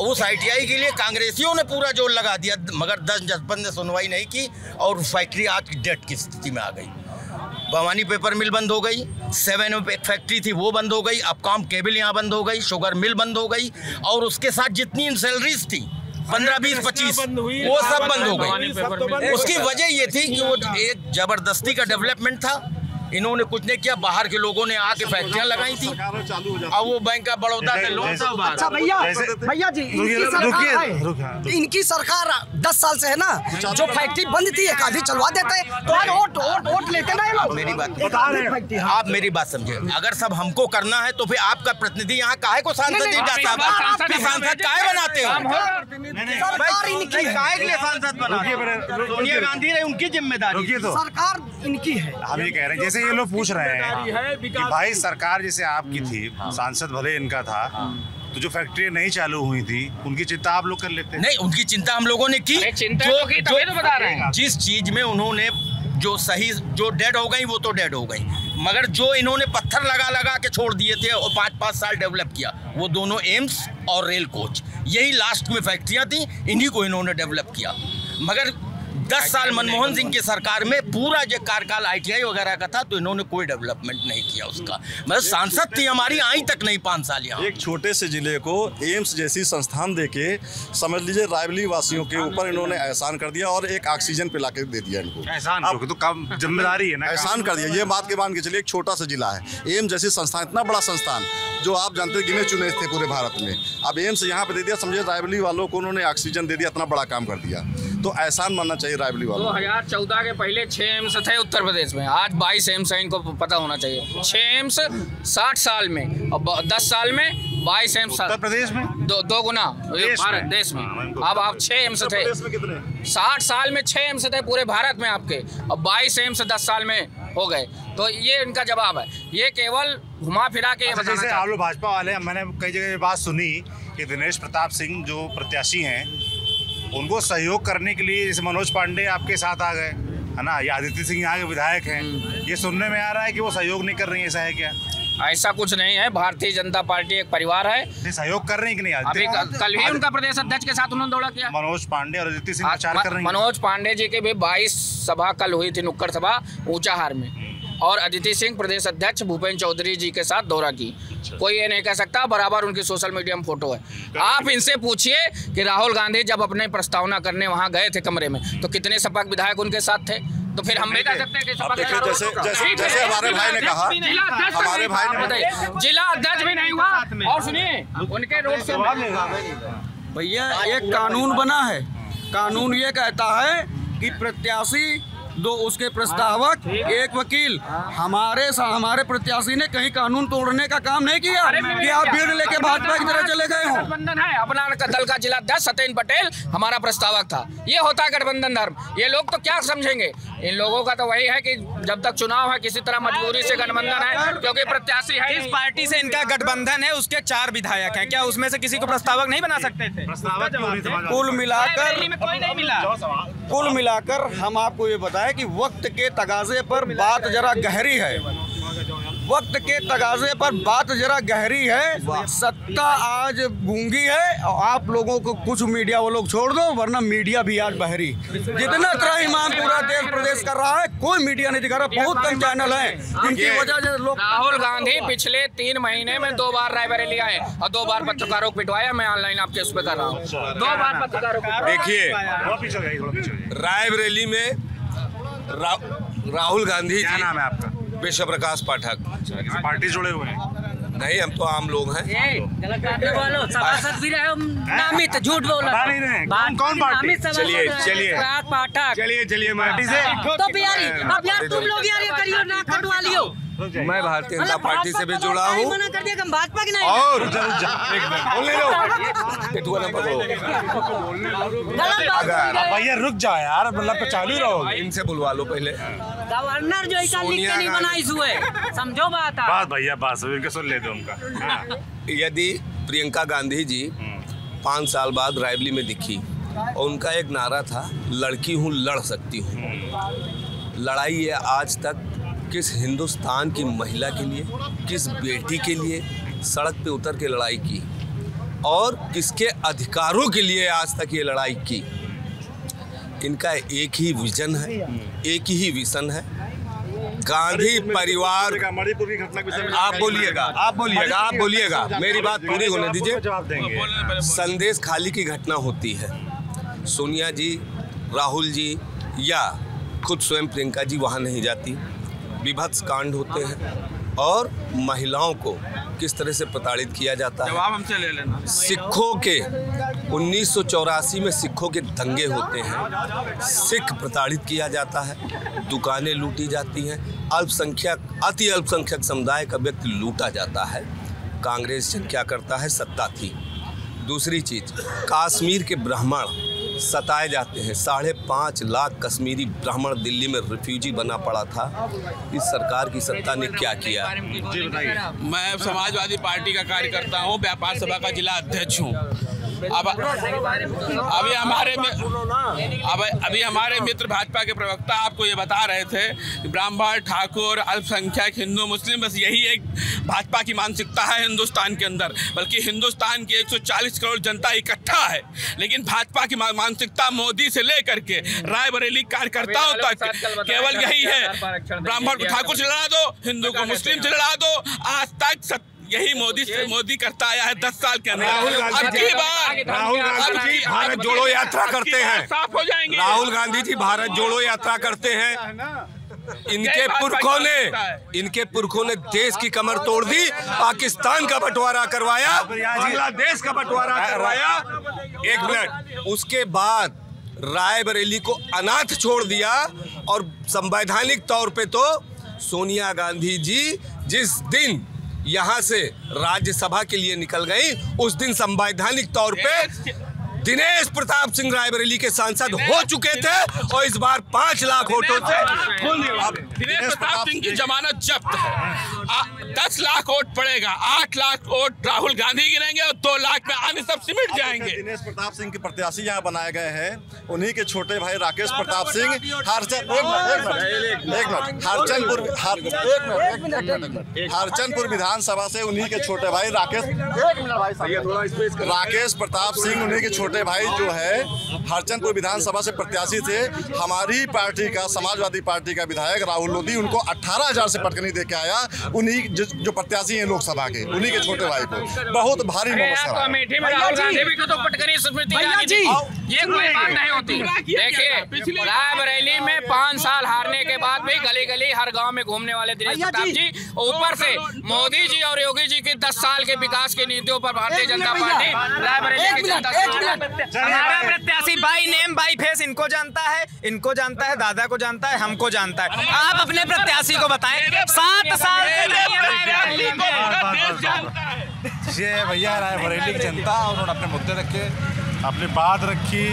उस ITI के लिए कांग्रेसियों ने पूरा जोर लगा दिया, मगर 10 जनपद ने सुनवाई नहीं की और फैक्ट्री आज डेट की स्थिति में आ गई। भवानी पेपर मिल बंद हो गई, 7 में एक फैक्ट्री थी वो बंद हो गई, अब काम केबल यहाँ बंद हो गई, शुगर मिल बंद हो गई, और उसके साथ जितनी सैलरीज थी 15, 20, 25 वो सब बंद हो गई। उसकी वजह ये थी कि वो एक जबरदस्ती का डेवलपमेंट था, इन्होंने कुछ नहीं किया। बाहर के लोगों ने आके फैक्ट्रियां लगाई थी, अब वो बैंक का बड़ौदा के लोग। अच्छा भैया जी, इनकी सरकार 10 साल से है ना, जो फैक्ट्री बंद थी एक आधी चलवा देते तो आज वोट लेते ना लोग। मेरी बात आप मेरी बात समझे, अगर सब हमको करना है तो फिर आपका प्रतिनिधि यहाँ काहे को सांसद सांसद काहे बनाते हो? सरकार इनकी है, सोनिया गांधी ने उनकी जिम्मेदारी, सरकार इनकी है। हम ये कह रहे हैं, जैसे ये लोग पूछ रहे हैं कि भाई सरकार जैसे आपकी थी, सांसद भले इनका था, तो जो फैक्ट्री नहीं चालू हुई थी उनकी चिंता आप लोग कर लेते हैं। नहीं, उनकी चिंता हम लोगों ने की। जिस चीज में उन्होंने जो डेड हो गई वो तो डेड हो गई, मगर जो इन्होंने पत्थर लगा के छोड़ दिए थे और 5-5 साल डेवलप किया, वो दोनों एम्स और रेल कोच, यही लास्ट में फैक्ट्रियां थी, इन्हीं को इन्होंने डेवलप किया। मगर 10 साल मनमोहन सिंह की सरकार में पूरा जो कार्यकाल ITI वगैरह का था, तो इन्होंने कोई डेवलपमेंट नहीं किया उसका। मतलब सांसद थी हमारी, आई तक नहीं 5 साल यहाँ। एक छोटे से जिले को एम्स जैसी संस्थान देके समझ लीजिए रायबरेली वासियों के ऊपर इन्होंने एहसान कर दिया और एक ऑक्सीजन पिला के दे दिया इनको। एहसान अब तो काम जिम्मेदारी है ना, एहसान कर दिया। ये बात के मान के चलिए, एक छोटा सा जिला है, एम्स जैसी संस्थान, इतना बड़ा संस्थान जो आप जानते हैं गिने चुने थे पूरे भारत में, अब एम्स यहाँ पे दे दिया। समझिए रायबरेली वालों को उन्होंने ऑक्सीजन दे दिया, इतना बड़ा काम कर दिया, तो एहसान मानना चाहिए रायबरेली वालों। 2014 के पहले 6 एम्स थे उत्तर प्रदेश में, आज 22 एम्स है, इनको पता होना चाहिए। 6 एम्स 60 साल में और 10 साल में 22 एम्स उत्तर प्रदेश में दो गुना भारत देश में। अब आप 6 एम्स थे, 60 साल में 6 एम्स थे पूरे भारत में आपके, और 22 एम्स 10 साल में हो गए। तो ये इनका जवाब है, ये केवल घुमा फिरा के। जैसे आप लोग भाजपा वाले, मैंने कई जगह ये बात सुनी कि दिनेश प्रताप सिंह जो प्रत्याशी हैं, उनको सहयोग करने के लिए जैसे मनोज पांडे आपके साथ आ गए, है ना, या आदित्य सिंह यहाँ के विधायक हैं, ये सुनने में आ रहा है कि वो सहयोग नहीं कर रही है, ऐसा है क्या? ऐसा कुछ नहीं है, भारतीय जनता पार्टी एक परिवार है। सहयोग कर रही है कि नहीं? अभी कल ही उनका प्रदेश अध्यक्ष के साथ उन्होंने दौरा किया। मनोज पांडे और आदित्य सिंह प्रचार कर रहे हैं। मनोज पांडे जी के भी 22 सभा कल हुई थी, नुक्कड़ सभा ऊंचाहार में, और अदिति सिंह प्रदेश अध्यक्ष भूपेन्द्र चौधरी जी के साथ दौरा की। कोई ये नहीं कह सकता, बराबर उनकी सोशल मीडिया में फोटो है। आप इनसे पूछिए कि राहुल गांधी जब अपने प्रस्तावना करने वहां गए थे कमरे में, तो कितने सपा विधायक उनके साथ थे? तो फिर हम भी कह सकते हैं कि जैसे हमारे भाई ने कहा, हमारे भाई ने जिला अध्यक्ष भी नहीं हुआ। और सुनिए उनके रोड से भैया एक कानून बना है, कानून ये कहता है कि प्रत्याशी, दो उसके प्रस्तावक, एक वकील। हमारे प्रत्याशी ने कहीं कानून तोड़ने का काम नहीं किया कि आप भीड़ लेके भाजपा की तरफ चले गए हो। गठबंधन है, अपना दल का जिला अध्यक्ष सत्येंद्र पटेल हमारा प्रस्तावक था। ये होता है गठबंधन धर्म। ये लोग तो क्या समझेंगे, इन लोगों का तो वही है कि जब तक चुनाव है किसी तरह मजबूरी से गठबंधन है, क्योंकि प्रत्याशी है। इस पार्टी से इनका गठबंधन है, उसके 4 विधायक हैं, क्या उसमें से किसी को प्रस्तावक नहीं बना सकते थे? कुल मिलाकर हम आपको ये बताएं कि वक्त के तगाजे पर बात जरा गहरी है, वक्त के तगाजे पर बात जरा गहरी है। सत्ता आज गूंगी है, और आप लोगों को कुछ मीडिया वो लोग छोड़ दो, वरना मीडिया भी आज बहरी। जितना त्राहिमाम पूरा देश प्रदेश कर रहा है, कोई मीडिया नहीं दिखा रहा। बहुत कम चैनल है जिनकी वजह से लोग। राहुल गांधी पिछले 3 महीने में 2 बार रायबरेली आए और 2 बार पत्रकारों को पिटवाया। मैं ऑनलाइन आपके उस पर कर रहा हूँ, 2 बार पत्रकारों को। देखिए रायबरेली में राहुल गांधी जी, क्या नाम है आपका? विश्व प्रकाश पाठक। पार्टी जुड़े हुए हैं? नहीं, हम तो आम लोग हैं। सभासद भी रहे, नामित झूठ बोला नहीं रहे। कौन पार्टी? चलिए चलिए पार्टी से तो यार, अब यार तुम लोग यार ये करियो ना, कटवा लियो। मैं भारतीय जनता पार्टी से भी जुड़ा हूँ। मना कर दिया कि हम भाजपा की नहीं। और भैया रुक जाओ यार, मतलब चालू रहो। इनसे बुलवा लो पहले। गवर्नर जो ऐसा लिख के नहीं बनाई हुए, समझो बात भैया बात इनके सुन लेते उनका। यदि प्रियंका गांधी जी 5 साल बाद रायबरेली में दिखी और उनका एक नारा था, लड़की हूँ लड़ सकती हूँ। लड़ाई ये आज तक किस हिंदुस्तान की महिला के लिए, किस बेटी के लिए सड़क पे उतर के लड़ाई की, और किसके अधिकारों के लिए आज तक ये लड़ाई की। इनका एक ही विजन है, एक ही विजन है। गांधी परिवार। मणिपुर की घटना के आप बोलिएगा, मेरी बात पूरी होने दीजिए। संदेश खाली की घटना होती है। सोनिया जी, राहुल जी या खुद स्वयं प्रियंका जी वहाँ नहीं जाती। विभत्स कांड होते हैं और महिलाओं को किस तरह से प्रताड़ित किया जाता है। जवाब हमसे ले लेना। सिखों के 1984 में सिखों के दंगे होते हैं, सिख प्रताड़ित किया जाता है, दुकानें लूटी जाती हैं, अति अल्पसंख्यक समुदाय का व्यक्ति लूटा जाता है। कांग्रेस क्या करता है, सत्ता थी। दूसरी चीज, कश्मीर के ब्राह्मण सताए जाते हैं। 5.5 लाख कश्मीरी ब्राह्मण दिल्ली में रिफ्यूजी बना पड़ा था। इस सरकार की सत्ता ने क्या किया? मैं समाजवादी पार्टी का कार्यकर्ता हूँ, व्यापार सभा का जिला अध्यक्ष हूँ। अभी हमारे मित्र भाजपा के प्रवक्ता आपको ये बता रहे थे कि ब्राह्मण, ठाकुर, अल्पसंख्यक, हिंदू, मुस्लिम, बस यही एक भाजपा की मानसिकता है हिंदुस्तान के अंदर। बल्कि हिंदुस्तान की 140 करोड़ जनता इकट्ठा है, लेकिन भाजपा की मानसिकता मोदी से लेकर के रायबरेली कार्यकर्ताओं तक केवल यही है, ब्राह्मण को ठाकुर से लड़ा दो, हिंदू को मुस्लिम से लड़ा दो। आज तक यही मोदी करता आया है 10 साल के अंदर। राहुल गांधी जी भारत जोड़ो यात्रा करते हैं, साफ हो जाएंगे। राहुल गांधी जी भारत जोड़ो यात्रा करते हैं। इनके पुरखों ने देश की कमर तोड़ दी, पाकिस्तान का बंटवारा करवाया, बांग्लादेश का बंटवारा करवाया। एक मिनट, उसके बाद रायबरेली को अनाथ छोड़ दिया। और संवैधानिक तौर पे तो सोनिया गांधी जी जिस दिन यहाँ से राज्यसभा के लिए निकल गई, उस दिन संवैधानिक तौर पे दिनेश प्रताप सिंह रायबरेली के सांसद हो चुके थे और इस बार 5 लाख वोटों से दिनेश प्रताप सिंह की जमानत जब्त है। 10 लाख वोट पड़ेगा, 8 लाख वोट राहुल गांधी गिरेंगे और 2 लाख में अन्य सब सिमट जाएंगे। दिनेश प्रताप सिंह के प्रत्याशी यहाँ बनाए गए हैं, उन्हीं के छोटे भाई राकेश प्रताप सिंह हरचंदपुर विधानसभा से उन्हीं के छोटे भाई राकेश प्रताप सिंह, उन्हीं के छोटे भाई जो है हरचंदपुर विधानसभा से प्रत्याशी थे। हमारी पार्टी का, समाजवादी पार्टी का विधायक राहुल लोधी उनको 18,000 से पटकनी दे के आया। उन्हीं जो प्रत्याशी हैं लोकसभा के, उन्हीं के छोटे भाई को बहुत भारी ये कोई बात नहीं होती। देखिए, रायबरेली में 5 साल हारने के बाद भी गली गली हर गांव में घूमने वाले दिनेश प्रताप जी, ऊपर से मोदी जी और योगी जी की 10 साल के विकास की नीतियों पर भारतीय जनता पार्टी रायबरेली की जनता हमारा प्रत्याशी बाई नेम बाई फेस इनको जानता है, दादा को जानता है, हमको जानता है। आप अपने प्रत्याशी को बताएं। 7 साल ये भैया रायबरेली की जनता, उन्होंने अपने मुद्दे रखे, अपनी बात रखी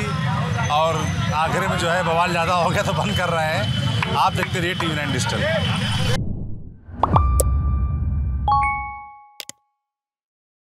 और आखिर में जो है बवाल ज़्यादा हो गया तो बंद कर रहे हैं। आप देखते रहिए TV9 डिजिटल।